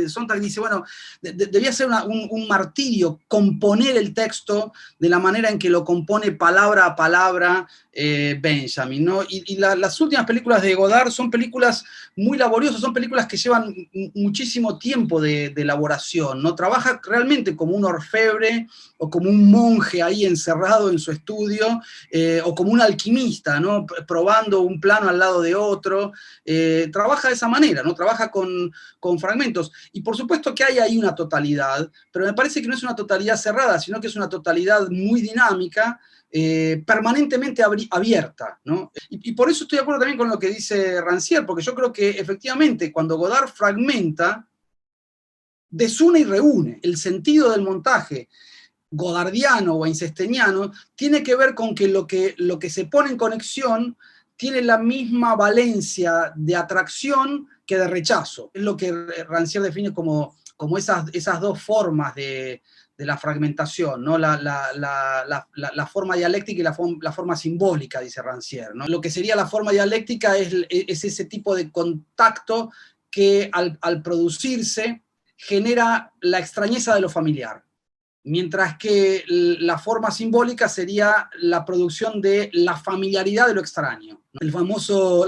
Sontag dice, bueno, debía ser un martirio componer el texto de la manera en que lo compone palabra a palabra Benjamin, ¿no? Y las últimas películas de Godard son películas muy laboriosas, son películas que llevan muchísimo tiempo de elaboración, ¿no? Trabaja realmente como un orfebre o como un monje ahí encerrado en su estudio, o como un alquimista, ¿no? Probando un plano al lado de otro. Trabaja de esa manera, ¿no? Trabaja con fragmentos. Y por supuesto que hay ahí una totalidad, pero me parece que no es una totalidad cerrada, sino que es una totalidad muy dinámica, permanentemente abierta, ¿no? Y por eso estoy de acuerdo también con lo que dice Rancière, porque yo creo que efectivamente cuando Godard fragmenta, desune y reúne. El sentido del montaje godardiano o eisensteiniano tiene que ver con que lo que se pone en conexión tiene la misma valencia de atracción que de rechazo. Es lo que Rancière define como esas dos formas de la fragmentación, ¿no? La forma dialéctica y la forma simbólica, dice Rancière, ¿no? Lo que sería la forma dialéctica es ese tipo de contacto que al producirse genera la extrañeza de lo familiar, mientras que la forma simbólica sería la producción de la familiaridad de lo extraño. La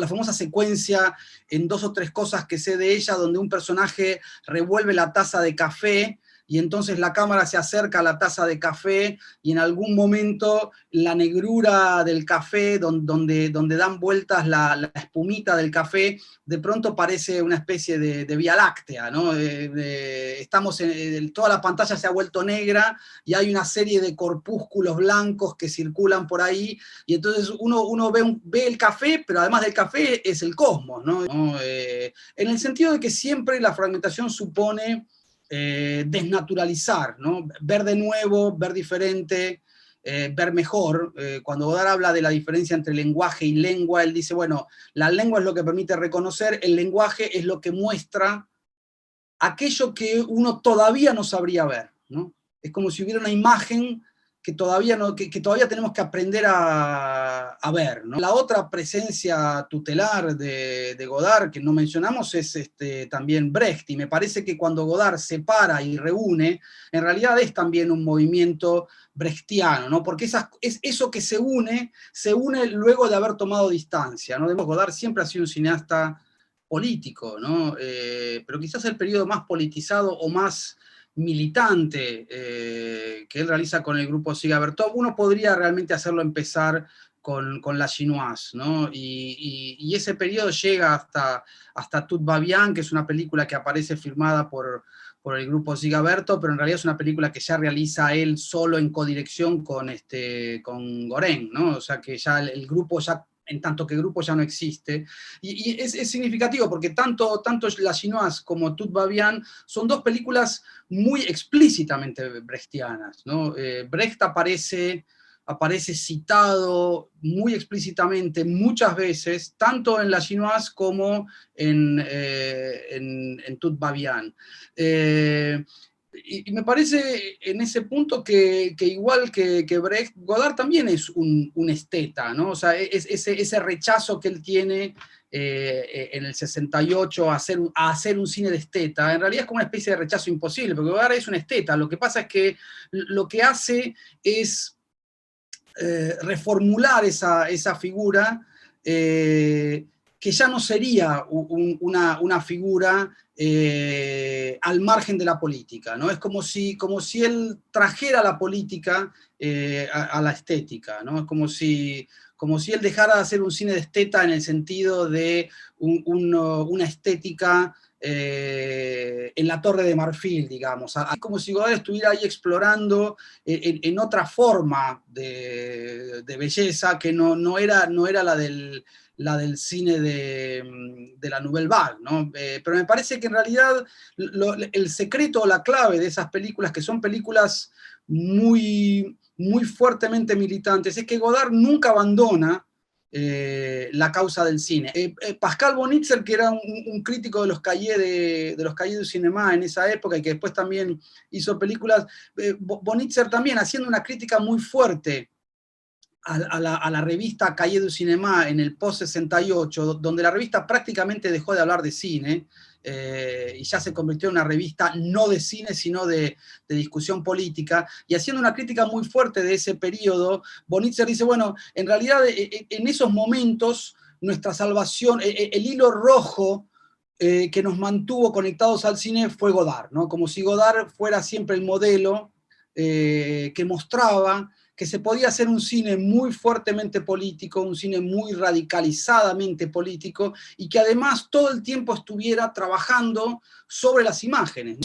famosa secuencia en Dos o tres cosas que sé de ella, donde un personaje revuelve la taza de café, y entonces la cámara se acerca a la taza de café, y en algún momento la negrura del café, donde dan vueltas la espumita del café, de pronto parece una especie de Vía Láctea, ¿no? Toda la pantalla se ha vuelto negra, y hay una serie de corpúsculos blancos que circulan por ahí, y entonces uno ve el café, pero además del café es el cosmos, ¿no? En el sentido de que siempre la fragmentación supone desnaturalizar, ¿no? Ver de nuevo, ver diferente, ver mejor. Cuando Godard habla de la diferencia entre lenguaje y lengua, él dice, bueno, la lengua es lo que permite reconocer, el lenguaje es lo que muestra aquello que uno todavía no sabría ver, ¿no? Es como si hubiera una imagen que todavía tenemos que aprender a ver, ¿no? La otra presencia tutelar de Godard que no mencionamos es también Brecht, y me parece que cuando Godard separa y reúne, en realidad es también un movimiento brechtiano, ¿no? Porque es eso que se une luego de haber tomado distancia, ¿no? Godard siempre ha sido un cineasta político, ¿no? Pero quizás el periodo más politizado o más militante que él realiza con el grupo Siga Bertov, uno podría realmente hacerlo empezar con La Chinoise, ¿no? Y ese periodo llega hasta Tout va bien, que es una película que aparece firmada por el grupo Siga Bertov, pero en realidad es una película que ya realiza él solo en codirección con Goren, ¿no? O sea que ya el grupo ya en tanto que el grupo ya no existe. Y es significativo porque tanto La Chinoise como Tout va bien son dos películas muy explícitamente brechtianas, ¿no? Brecht aparece citado muy explícitamente muchas veces, tanto en La Chinoise como en Tout va bien. Y me parece en ese punto que igual que Brecht, Godard también es un esteta, ¿no? O sea, ese rechazo que él tiene en el 68 a hacer un cine de esteta, en realidad es como una especie de rechazo imposible, porque Godard es un esteta. Lo que pasa es que lo que hace es reformular esa figura, que ya no sería una figura al margen de la política, ¿no? Es como si él trajera la política a la estética, ¿no? Es como si él dejara de hacer un cine de esteta en el sentido de una estética en la Torre de Marfil, digamos. Es como si Godard estuviera ahí explorando en otra forma de belleza que no era la del cine de la Nouvelle Vague, ¿no? Pero me parece que en realidad el secreto o la clave de esas películas, que son películas muy, muy fuertemente militantes, es que Godard nunca abandona la causa del cine. Pascal Bonitzer, que era un crítico de los cahiers du cinéma en esa época y que después también hizo películas, Bonitzer también haciendo una crítica muy fuerte a la revista Cahiers du Cinéma en el post-68, donde la revista prácticamente dejó de hablar de cine, y ya se convirtió en una revista no de cine, sino de discusión política, y haciendo una crítica muy fuerte de ese periodo, Bonitzer dice, bueno, en realidad en esos momentos nuestra salvación, el hilo rojo que nos mantuvo conectados al cine fue Godard, ¿no? Como si Godard fuera siempre el modelo que mostraba que se podía hacer un cine muy fuertemente político, un cine muy radicalizadamente político, y que además todo el tiempo estuviera trabajando sobre las imágenes.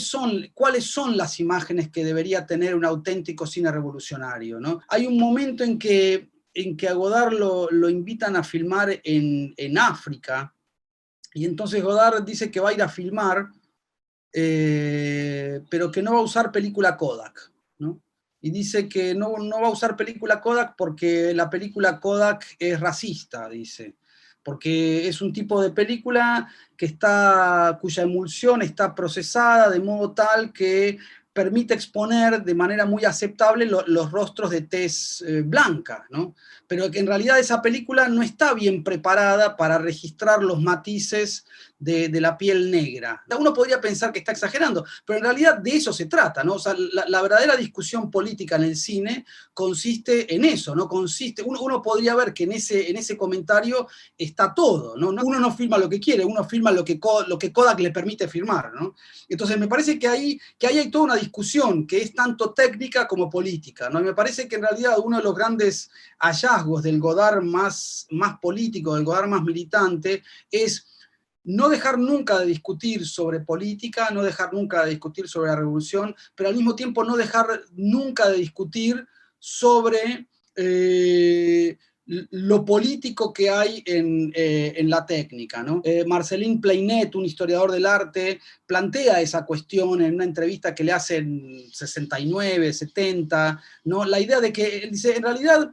¿Cuáles son las imágenes que debería tener un auténtico cine revolucionario, ¿no? Hay un momento en que a Godard lo invitan a filmar en África, y entonces Godard dice que va a ir a filmar, pero que no va a usar película Kodak, ¿no? Y dice que no va a usar película Kodak porque la película Kodak es racista, dice, porque es un tipo de película cuya emulsión está procesada de modo tal que permite exponer de manera muy aceptable los rostros de tez blanca, ¿no? Pero que en realidad esa película no está bien preparada para registrar los matices de la piel negra. Uno podría pensar que está exagerando, pero en realidad de eso se trata, ¿no? O sea, la verdadera discusión política en el cine consiste en eso, ¿no? Uno podría ver que en ese comentario está todo, ¿no? Uno no filma lo que quiere, uno filma lo que Kodak le permite filmar, ¿no? Entonces me parece que ahí hay toda una discusión que es tanto técnica como política, ¿no? Y me parece que en realidad uno de los grandes hallazgos del Godard más político, del Godard más militante, es no dejar nunca de discutir sobre política, no dejar nunca de discutir sobre la revolución, pero al mismo tiempo no dejar nunca de discutir sobre lo político que hay en la técnica, ¿no? Marcelin Pleinet, un historiador del arte, plantea esa cuestión en una entrevista que le hace en 69, 70, ¿no? La idea de que, él dice, en realidad,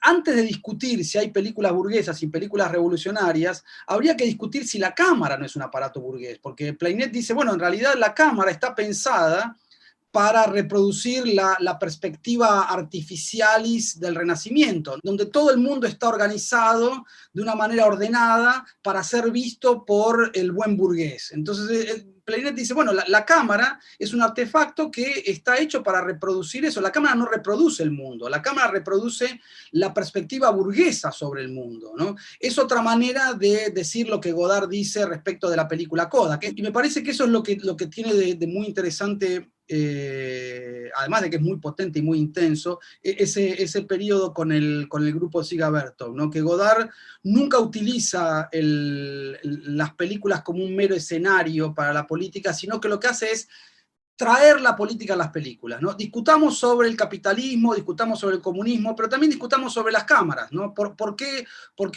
antes de discutir si hay películas burguesas y películas revolucionarias, habría que discutir si la cámara no es un aparato burgués, porque Pleinet dice, bueno, en realidad la cámara está pensada para reproducir la perspectiva artificialis del Renacimiento, donde todo el mundo está organizado de una manera ordenada para ser visto por el buen burgués. Entonces, Pleinet dice, bueno, la cámara es un artefacto que está hecho para reproducir eso. La cámara no reproduce el mundo, la cámara reproduce la perspectiva burguesa sobre el mundo, ¿no? Es otra manera de decir lo que Godard dice respecto de la película Kodak. Y me parece que eso es lo que tiene de muy interesante, además de que es muy potente y muy intenso, ese periodo con el grupo Siga Bertov, ¿no? Que Godard nunca utiliza las películas como un mero escenario para la política, sino que lo que hace es traer la política a las películas, ¿no? Discutamos sobre el capitalismo, discutamos sobre el comunismo, pero también discutamos sobre las cámaras, ¿no? ¿Por qué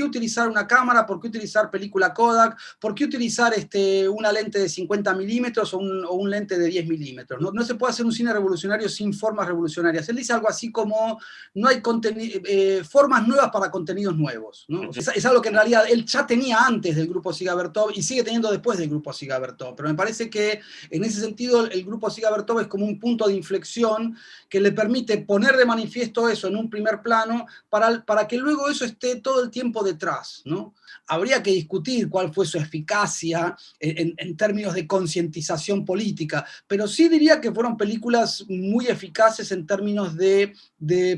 utilizar una cámara? ¿Por qué utilizar película Kodak? ¿Por qué utilizar una lente de 50 milímetros o un lente de 10 milímetros? ¿No? No se puede hacer un cine revolucionario sin formas revolucionarias. Él dice algo así como, no hay formas nuevas para contenidos nuevos, ¿no? Es algo que en realidad él ya tenía antes del grupo Siga Bertov y sigue teniendo después del grupo Siga Bertov, pero me parece que en ese sentido el grupo Siga Bertov es como un punto de inflexión que le permite poner de manifiesto eso en un primer plano para que luego eso esté todo el tiempo detrás, ¿no? Habría que discutir cuál fue su eficacia en términos de concientización política, pero sí diría que fueron películas muy eficaces en términos de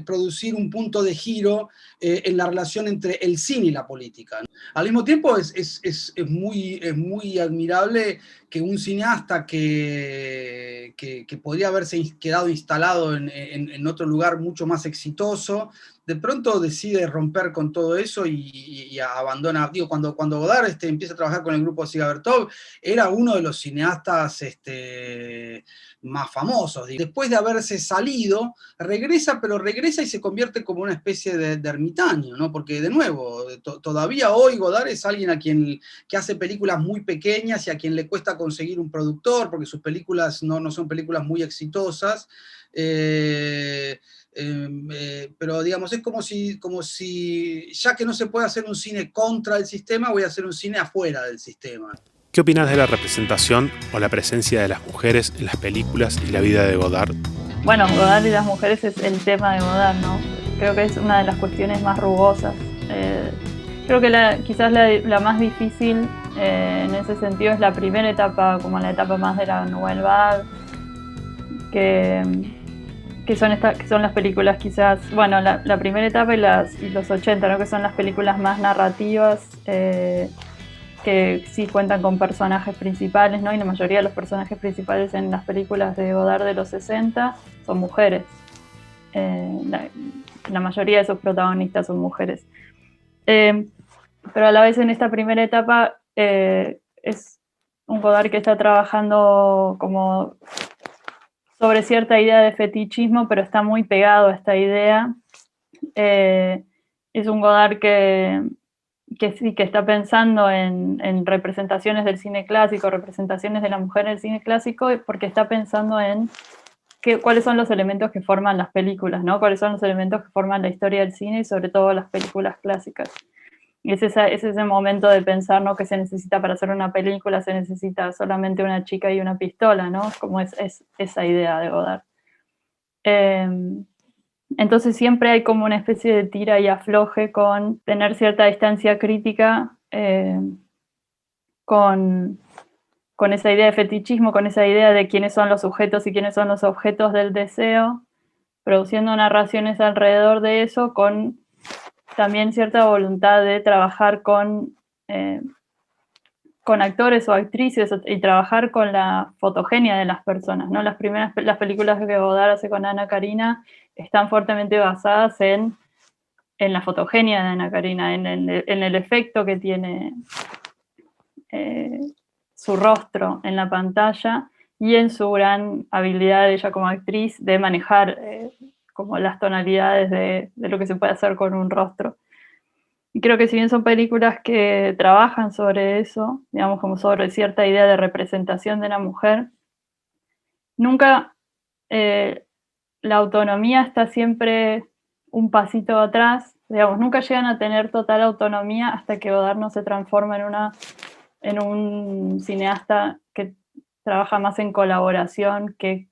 producir un punto de giro en la relación entre el cine y la política, ¿no? Al mismo tiempo es muy admirable que un cineasta que podría haberse quedado instalado en otro lugar mucho más exitoso, de pronto decide romper con todo eso y abandona. Digo, cuando Godard empieza a trabajar con el grupo Siga Bertov, era uno de los cineastas más famosos. Después de haberse salido, pero regresa y se convierte como una especie de ermitaño, ¿no? Porque, de nuevo, todavía hoy Godard es alguien que hace películas muy pequeñas y a quien le cuesta conseguir un productor, porque sus películas no son películas muy exitosas. Pero digamos, es como si ya que no se puede hacer un cine contra el sistema, voy a hacer un cine afuera del sistema. ¿Qué opinas de la representación o la presencia de las mujeres en las películas y la vida de Godard? Bueno, Godard y las mujeres es el tema de Godard, ¿no? Creo que es una de las cuestiones más rugosas. Creo que quizás la más difícil en ese sentido es la primera etapa, como la etapa más de la Nouvelle Vague, que son las películas quizás, bueno, la primera etapa y los 80, ¿no? Que son las películas más narrativas, que sí cuentan con personajes principales, ¿no? Y la mayoría de los personajes principales en las películas de Godard de los 60 son mujeres. La mayoría de sus protagonistas son mujeres. Pero a la vez en esta primera etapa es un Godard que está trabajando como sobre cierta idea de fetichismo, pero está muy pegado a esta idea. Es un Godard que sí, que está pensando en representaciones del cine clásico, representaciones de la mujer en el cine clásico, porque está pensando en cuáles son los elementos que forman las películas, ¿no? Cuáles son los elementos que forman la historia del cine y sobre todo las películas clásicas. Y es ese momento de pensar, ¿no? Que se necesita para hacer una película, se necesita solamente una chica y una pistola, ¿no? Como es esa idea de Godard. Entonces siempre hay como una especie de tira y afloje con tener cierta distancia crítica con esa idea de fetichismo, con esa idea de quiénes son los sujetos y quiénes son los objetos del deseo, produciendo narraciones alrededor de eso, con también cierta voluntad de trabajar con actores o actrices y trabajar con la fotogenia de las personas, ¿no? Las películas que Godard hace con Ana Karina están fuertemente basadas en la fotogenia de Ana Karina, en el efecto que tiene su rostro en la pantalla y en su gran habilidad de ella como actriz de manejar como las tonalidades de lo que se puede hacer con un rostro. Y creo que si bien son películas que trabajan sobre eso, digamos como sobre cierta idea de representación de la mujer, nunca la autonomía está siempre un pasito atrás, digamos, nunca llegan a tener total autonomía hasta que Godard no se transforma en un cineasta que trabaja más en colaboración que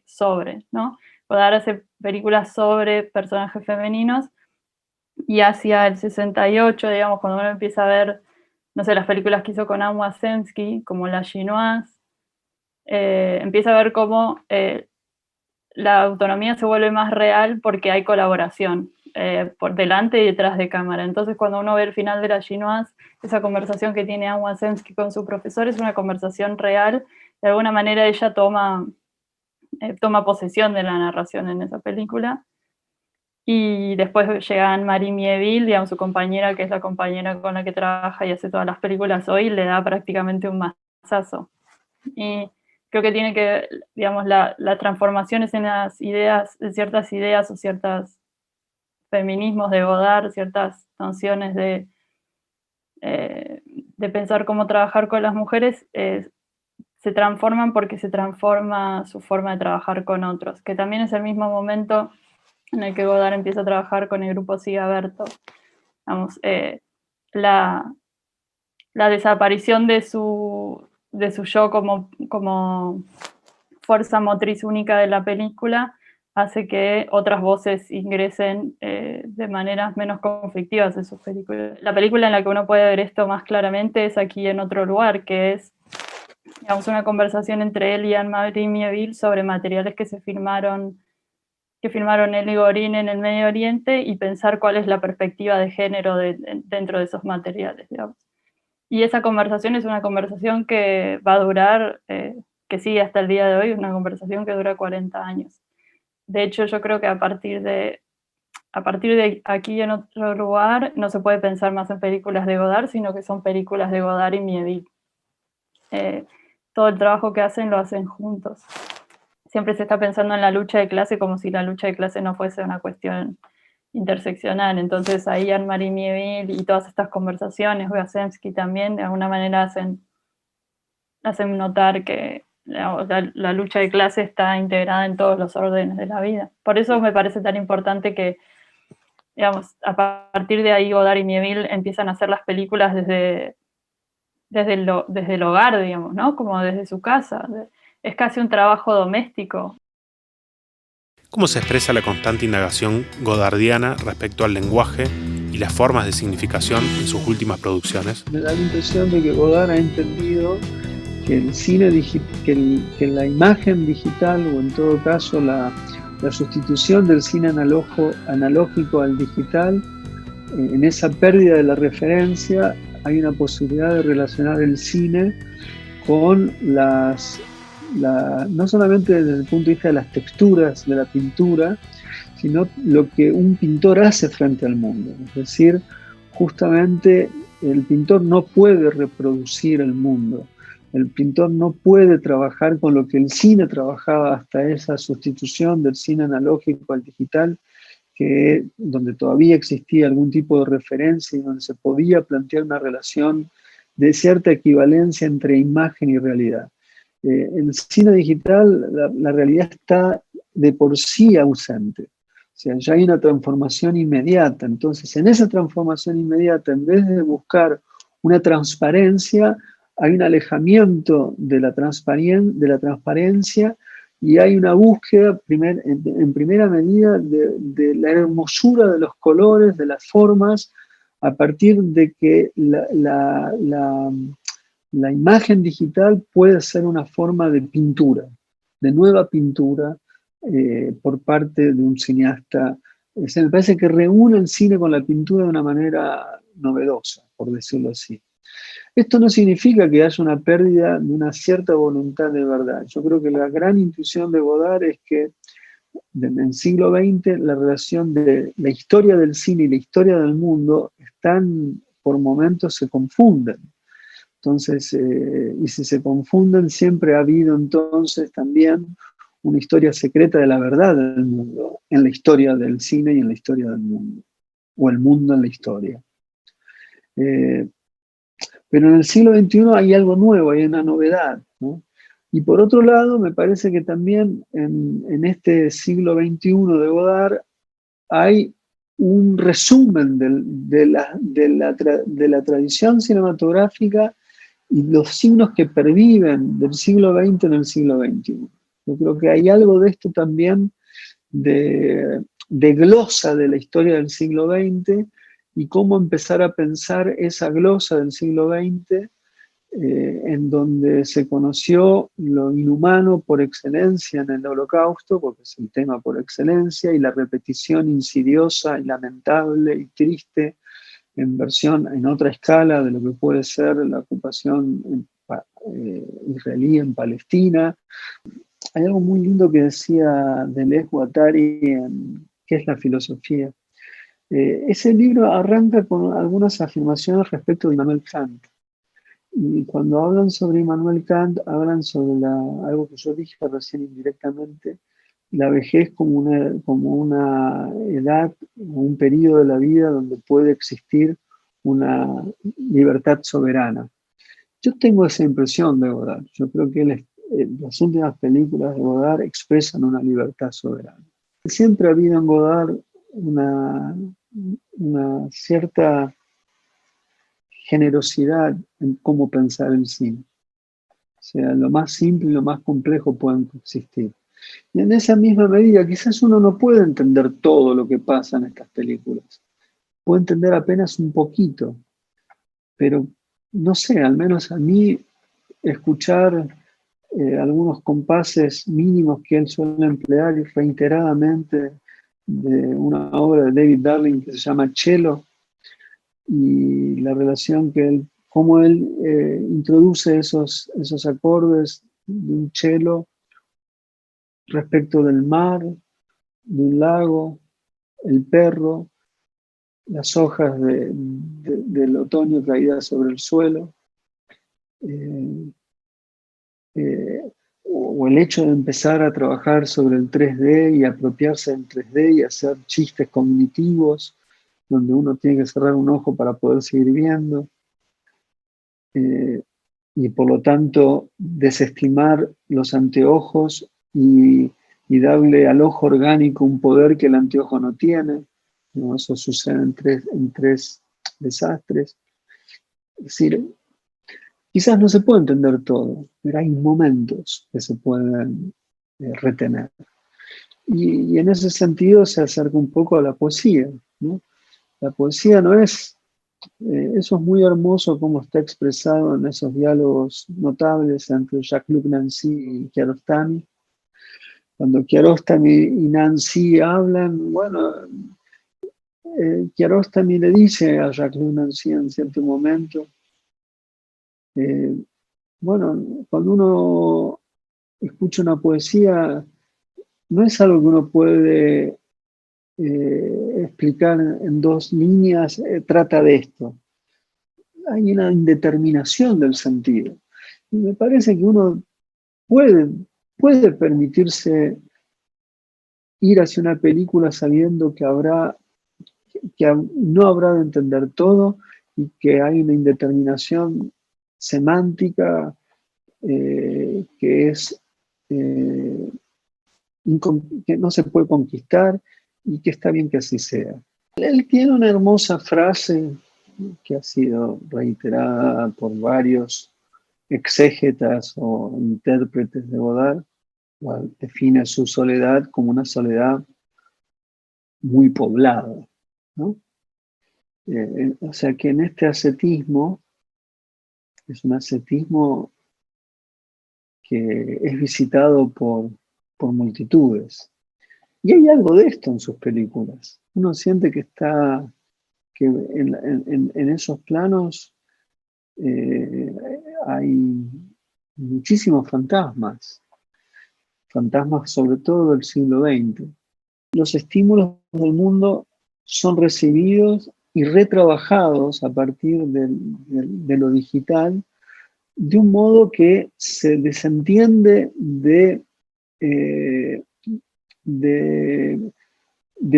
sobre, ¿no? Godard hace películas sobre personajes femeninos y hacia el 68, digamos, cuando uno empieza a ver, no sé, las películas que hizo con Anne Semsky, como La Chinoise, empieza a ver cómo la autonomía se vuelve más real porque hay colaboración por delante y detrás de cámara. Entonces, cuando uno ve el final de La Chinoise, esa conversación que tiene Anne Semsky con su profesor es una conversación real. De alguna manera ella toma posesión de la narración en esa película. Y después llega Anne-Marie Mieville, digamos, su compañera, que es la compañera con la que trabaja y hace todas las películas hoy, le da prácticamente un mazazo. Y creo que tiene que, digamos, las transformaciones en las ideas, en ciertas ideas o ciertos feminismos de Godard, ciertas nociones de pensar cómo trabajar con las mujeres, se transforman porque se transforma su forma de trabajar con otros, que también es el mismo momento en el que Godard empieza a trabajar con el grupo Sigaberto. Vamos, la desaparición de su yo como fuerza motriz única de la película hace que otras voces ingresen de maneras menos conflictivas en sus películas. La película en la que uno puede ver esto más claramente es Aquí en otro lugar, que es, digamos, una conversación entre él y Anne-Marie Mieville sobre materiales que filmaron él y Gorin en el Medio Oriente, y pensar cuál es la perspectiva de género dentro de esos materiales, digamos. Y esa conversación es una conversación que va a durar, que sigue hasta el día de hoy, una conversación que dura 40 años. De hecho, yo creo que a partir de Aquí en otro lugar no se puede pensar más en películas de Godard, sino que son películas de Godard y Mieville. Todo el trabajo que hacen lo hacen juntos. Siempre se está pensando en la lucha de clase como si la lucha de clase no fuese una cuestión interseccional. Entonces ahí Anne-Marie Mieville y todas estas conversaciones, Wyazemski también, de alguna manera hacen notar que la lucha de clase está integrada en todos los órdenes de la vida. Por eso me parece tan importante que, digamos, a partir de ahí Godard y Mieville empiezan a hacer las películas desde el hogar, digamos, ¿no? Como desde su casa. Es casi un trabajo doméstico. ¿Cómo se expresa la constante indagación godardiana respecto al lenguaje y las formas de significación en sus últimas producciones? Me da la impresión de que Godard ha entendido que el cine que la imagen digital, o en todo caso la sustitución del cine analógico al digital, en esa pérdida de la referencia hay una posibilidad de relacionar el cine con no solamente desde el punto de vista de las texturas de la pintura, sino lo que un pintor hace frente al mundo. Es decir, justamente el pintor no puede reproducir el mundo. El pintor no puede trabajar con lo que el cine trabajaba hasta esa sustitución del cine analógico al digital, donde todavía existía algún tipo de referencia y donde se podía plantear una relación de cierta equivalencia entre imagen y realidad. En el cine digital la realidad está de por sí ausente. O sea, ya hay una transformación inmediata. Entonces, en esa transformación inmediata, en vez de buscar una transparencia, hay un alejamiento de la transparencia y hay una búsqueda en primera medida de la hermosura de los colores, de las formas, a partir de que la imagen digital puede ser una forma de pintura, de nueva pintura por parte de un cineasta. Me parece que reúne el cine con la pintura de una manera novedosa, por decirlo así. Esto no significa que haya una pérdida de una cierta voluntad de verdad. Yo creo que la gran intuición de Godard es que en el siglo XX la relación de la historia del cine y la historia del mundo por momentos se confunden. Entonces, y si se confunden, siempre ha habido entonces también una historia secreta de la verdad del mundo, en la historia del cine y en la historia del mundo, o el mundo en la historia. Pero en el siglo XXI hay algo nuevo, hay una novedad, ¿no? Y por otro lado, me parece que también en este siglo XXI de Godard hay un resumen de la tradición cinematográfica y los signos que perviven del siglo XX en el siglo XXI. Yo creo que hay algo de esto también de glosa de la historia del siglo XX y cómo empezar a pensar esa glosa del siglo XX en donde se conoció lo inhumano por excelencia en el Holocausto, porque es el tema por excelencia, y la repetición insidiosa y lamentable y triste en otra escala de lo que puede ser la ocupación israelí en Palestina. Hay algo muy lindo que decía Deleuze Guattari en ¿Qué es la filosofía? Ese libro arranca con algunas afirmaciones respecto de Immanuel Kant. Y cuando hablan sobre Immanuel Kant, hablan sobre algo que yo dije recién indirectamente, la vejez como una edad, un periodo de la vida donde puede existir una libertad soberana. Yo tengo esa impresión de Godard. Yo creo que las últimas películas de Godard expresan una libertad soberana. Siempre ha habido en Godard una cierta generosidad en cómo pensar el cine. O sea, lo más simple y lo más complejo pueden coexistir. Y en esa misma medida, quizás uno no puede entender todo lo que pasa en estas películas. Puede entender apenas un poquito. Pero, no sé, al menos a mí, escuchar algunos compases mínimos que él suele emplear y reiteradamente de una obra de David Darling que se llama Cello, y la relación cómo él introduce esos acordes de un cello respecto del mar, de un lago, el perro, las hojas del otoño caídas sobre el suelo, o el hecho de empezar a trabajar sobre el 3D y apropiarse del 3D y hacer chistes cognitivos, donde uno tiene que cerrar un ojo para poder seguir viendo, y por lo tanto desestimar los anteojos y darle al ojo orgánico un poder que el anteojo no tiene. ¿No? Eso sucede en tres desastres. Es decir, quizás no se puede entender todo, pero hay momentos que se pueden retener. Y en ese sentido se acerca un poco a la poesía, ¿no? La poesía no es, eso es muy hermoso como está expresado en esos diálogos notables entre Jacques-Luc Nancy y Kiarostami. Cuando Kiarostami y Nancy hablan, bueno, Kiarostami le dice a Jacques-Luc Nancy en cierto momento, bueno, cuando uno escucha una poesía, no es algo que uno puede explicar en dos líneas, trata de esto. Hay una indeterminación del sentido. Y me parece que uno puede permitirse ir hacia una película sabiendo que no habrá de entender todo y que hay una indeterminación semántica que no se puede conquistar y que está bien que así sea. Él tiene una hermosa frase que ha sido reiterada por varios exégetas o intérpretes de Godard, cual define su soledad como una soledad muy poblada, ¿no? O sea que en este ascetismo, es un ascetismo que es visitado por multitudes. Y hay algo de esto en sus películas. Uno siente que en esos planos hay muchísimos fantasmas sobre todo del siglo XX. Los estímulos del mundo son recibidos y retrabajados a partir de lo digital de un modo que se desentiende de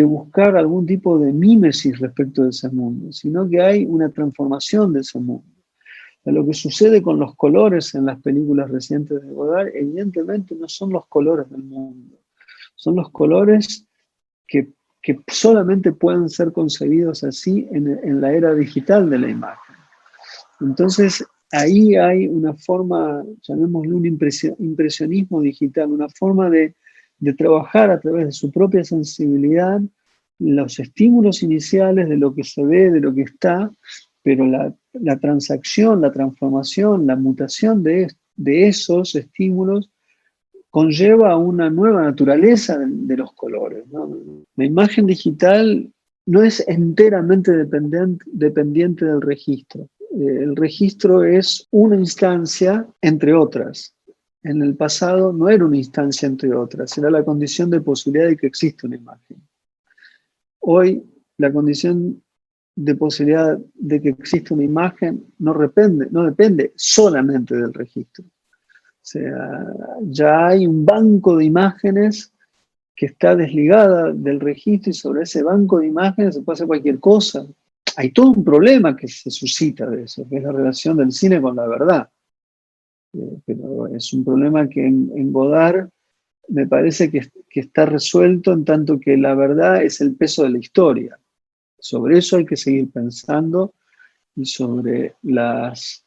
buscar algún tipo de mímesis respecto de ese mundo, sino que hay una transformación de ese mundo. Lo que sucede con los colores en las películas recientes de Godard, evidentemente no son los colores del mundo, son los colores que solamente pueden ser concebidos así en la era digital de la imagen. Entonces, ahí hay una forma, llamémoslo un impresionismo digital, una forma de trabajar a través de su propia sensibilidad los estímulos iniciales de lo que se ve, de lo que está, pero la transacción, la transformación, la mutación de esos estímulos conlleva una nueva naturaleza de los colores, ¿no? La imagen digital no es enteramente dependiente del registro. El registro es una instancia entre otras. En el pasado no era una instancia entre otras, era la condición de posibilidad de que exista una imagen. Hoy la condición de posibilidad de que exista una imagen no depende solamente del registro. O sea, ya hay un banco de imágenes que está desligada del registro y sobre ese banco de imágenes se puede hacer cualquier cosa. Hay todo un problema que se suscita de eso, que es la relación del cine con la verdad. Pero es un problema que en Godard me parece que está resuelto en tanto que la verdad es el peso de la historia. Sobre eso hay que seguir pensando y sobre los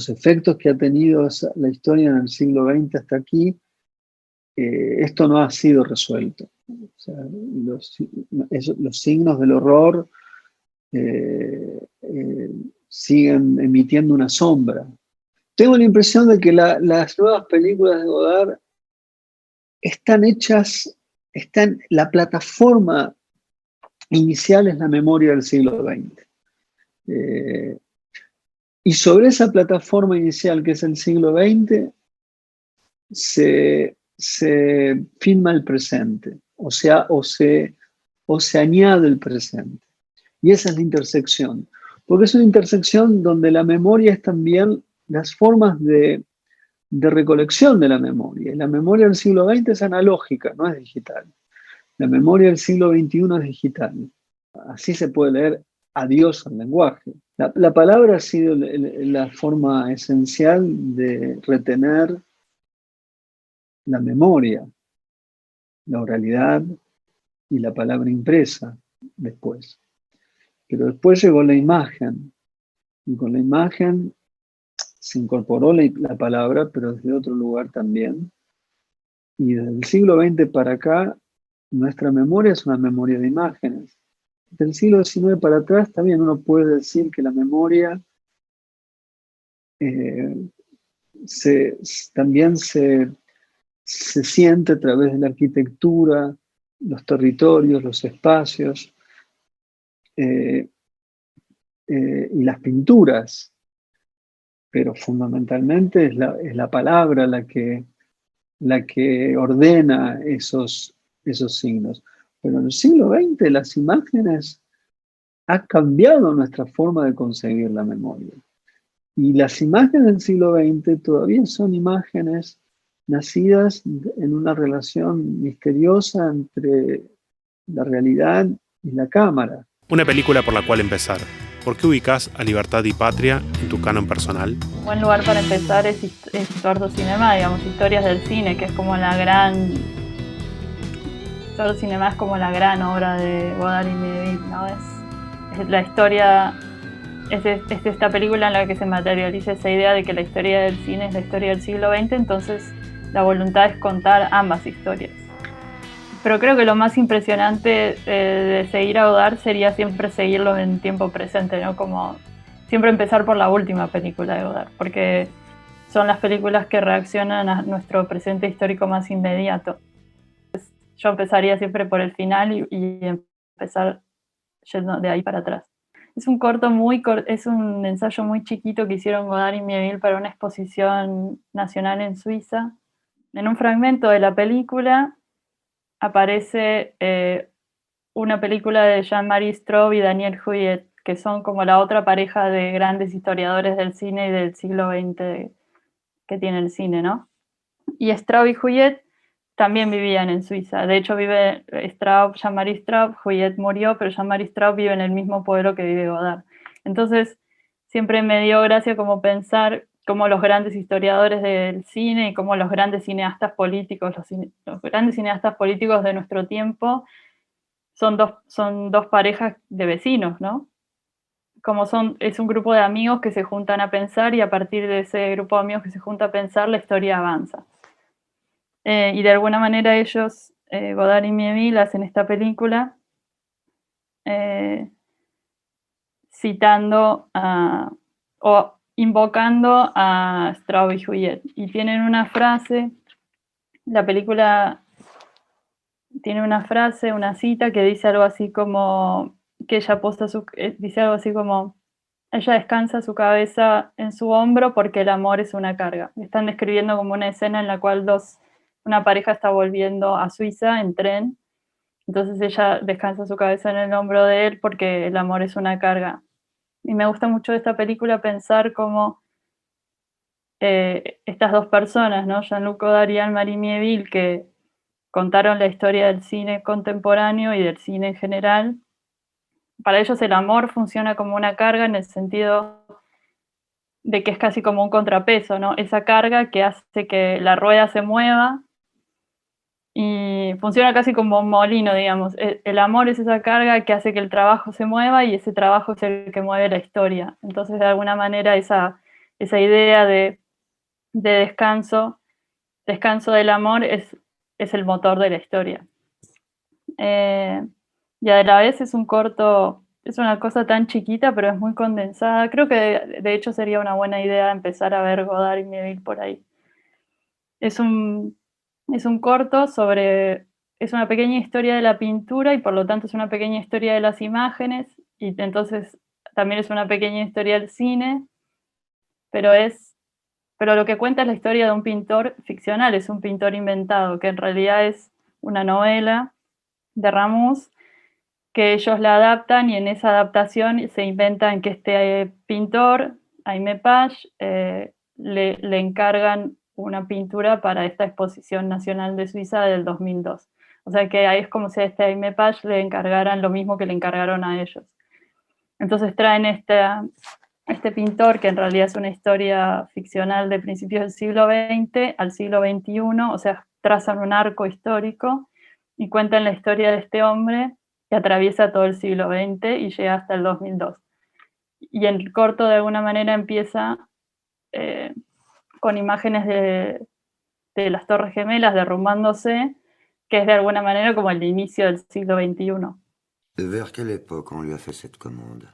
efectos que ha tenido la historia en el siglo XX hasta aquí. Esto no ha sido resuelto. O sea, los signos del horror siguen emitiendo una sombra. Tengo la impresión de que las nuevas películas de Godard están hechas, la plataforma inicial es la memoria del siglo XX. Y sobre esa plataforma inicial que es el siglo XX, se filma el presente, o se añade el presente. Y esa es la intersección. Porque es una intersección donde la memoria es también las formas de recolección de la memoria. Y la memoria del siglo XX es analógica, no es digital. La memoria del siglo XXI es digital. Así se puede leer adiós al lenguaje. La palabra ha sido la forma esencial de retener la memoria, la oralidad y la palabra impresa después. Pero después llegó la imagen, y con la imagen se incorporó la palabra, pero desde otro lugar también. Y desde el siglo XX para acá, nuestra memoria es una memoria de imágenes. Del siglo XIX para atrás también uno puede decir que la memoria también se siente a través de la arquitectura, los territorios, los espacios y las pinturas, pero fundamentalmente es la palabra la que ordena esos signos. Pero en el siglo XX las imágenes han cambiado nuestra forma de concebir la memoria. Y las imágenes del siglo XX todavía son imágenes nacidas en una relación misteriosa entre la realidad y la cámara. Una película por la cual empezar. ¿Por qué ubicás a Libertad y Patria en tu canon personal? Un buen lugar para empezar es Estuardo Cinema, digamos, Historias del Cine, que es como Estuardo Cinema es como la gran obra de Godard y Mieville, ¿no? Es la historia, es esta película en la que se materializa esa idea de que la historia del cine es la historia del siglo XX, entonces la voluntad es contar ambas historias. Pero creo que lo más impresionante de seguir a Godard sería siempre seguirlo en tiempo presente, ¿no? Como siempre empezar por la última película de Godard, porque son las películas que reaccionan a nuestro presente histórico más inmediato. Yo empezaría siempre por el final y empezar yendo de ahí para atrás. Es un es un ensayo muy chiquito que hicieron Godard y Mieville para una exposición nacional en Suiza. En un fragmento de la película aparece una película de Jean-Marie Straub y Daniel Huyet, que son como la otra pareja de grandes historiadores del cine y del siglo XX que tiene el cine, ¿no? Y Straub y Huyet también vivían en Suiza. De hecho, vive Jean-Marie Straub, Huyet murió, pero Jean-Marie Straub vive en el mismo pueblo que vive Godard. Entonces, siempre me dio gracia como pensar cómo los grandes historiadores del cine y cómo los grandes cineastas políticos, los grandes cineastas políticos de nuestro tiempo son dos parejas de vecinos, ¿no? Es un grupo de amigos que se juntan a pensar y a partir de ese grupo de amigos que se junta a pensar, la historia avanza. Y de alguna manera ellos, Godard y Mieville, hacen esta película citando o invocando a Straub y Huyet. Y tienen una frase, la película tiene una frase, una cita que dice algo así como, que ella dice algo así como, ella descansa su cabeza en su hombro porque el amor es una carga. Están describiendo como una escena en la cual una pareja está volviendo a Suiza en tren Entonces ella descansa su cabeza en el hombro de él porque el amor es una carga. Y me gusta mucho de esta película pensar cómo estas dos personas, ¿no? Jean-Luc Godard y Anne-Marie Miéville, que contaron la historia del cine contemporáneo y del cine en general. Para ellos el amor funciona como una carga en el sentido de que es casi como un contrapeso, ¿no? Esa carga que hace que la rueda se mueva y funciona casi como un molino, digamos. El amor es esa carga que hace que el trabajo se mueva y ese trabajo es el que mueve la historia. Entonces, de alguna manera, esa idea de descanso del amor es el motor de la historia. Y a la vez es un corto, es una cosa tan chiquita, pero es muy condensada. Creo que de hecho sería una buena idea empezar a ver Godard y Miéville por ahí. Es un corto es una pequeña historia de la pintura y por lo tanto es una pequeña historia de las imágenes y entonces también es una pequeña historia del cine, pero lo que cuenta es la historia de un pintor ficcional, es un pintor inventado, que en realidad es una novela de Ramus, que ellos la adaptan y en esa adaptación se inventan que este pintor, Aimé Page, le encargan una pintura para esta exposición nacional de Suiza del 2002. O sea que ahí es como si a este Aimé Page le encargaran lo mismo que le encargaron a ellos. Entonces traen este pintor, que en realidad es una historia ficcional de principios del siglo XX al siglo XXI, o sea, trazan un arco histórico y cuentan la historia de este hombre que atraviesa todo el siglo XX y llega hasta el 2002. Y el corto de alguna manera empieza con imágenes de las Torres Gemelas derrumbándose, que es de alguna manera como el inicio del siglo XXI. Vers quelle époque on lui a fait cette commande?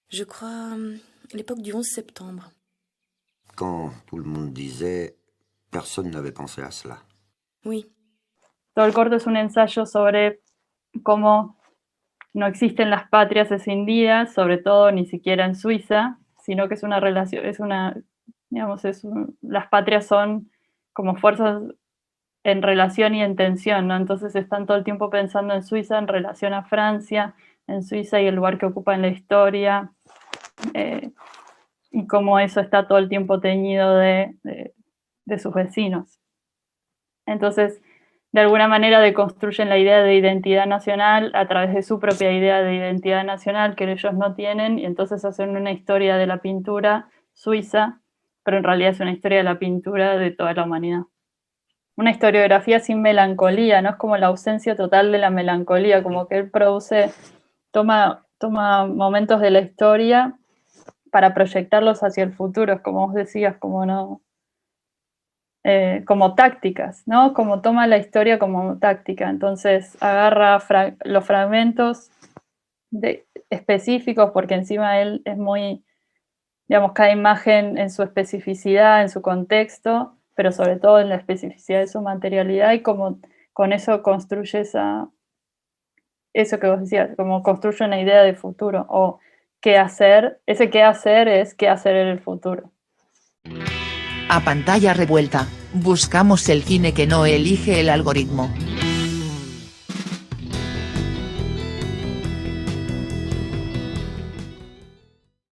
Je crois l'époque du 11 septembre. Quand tout le monde disait personne n'avait pensé à cela. Oui. Todo el corto es un ensayo sobre cómo no existen las patrias escindidas, sobre todo ni siquiera en Suiza, sino que es una relación, las patrias son como fuerzas en relación y en tensión, ¿no? Entonces están todo el tiempo pensando en Suiza en relación a Francia, en Suiza y el lugar que ocupa en la historia, y cómo eso está todo el tiempo teñido de sus vecinos. Entonces, de alguna manera deconstruyen la idea de identidad nacional a través de su propia idea de identidad nacional que ellos no tienen, y entonces hacen una historia de la pintura suiza, pero en realidad es una historia de la pintura de toda la humanidad. Una historiografía sin melancolía, ¿no? Es como la ausencia total de la melancolía, como que él toma momentos de la historia para proyectarlos hacia el futuro, es como vos decías, como tácticas, ¿no? Como toma la historia como táctica, entonces agarra los fragmentos específicos, porque encima él es muy, digamos, cada imagen en su especificidad, en su contexto, pero sobre todo en la especificidad de su materialidad, y como con eso construye eso que vos decías, como construye una idea de futuro, o qué hacer, ese qué hacer es qué hacer en el futuro. A pantalla revuelta, buscamos el cine que no elige el algoritmo.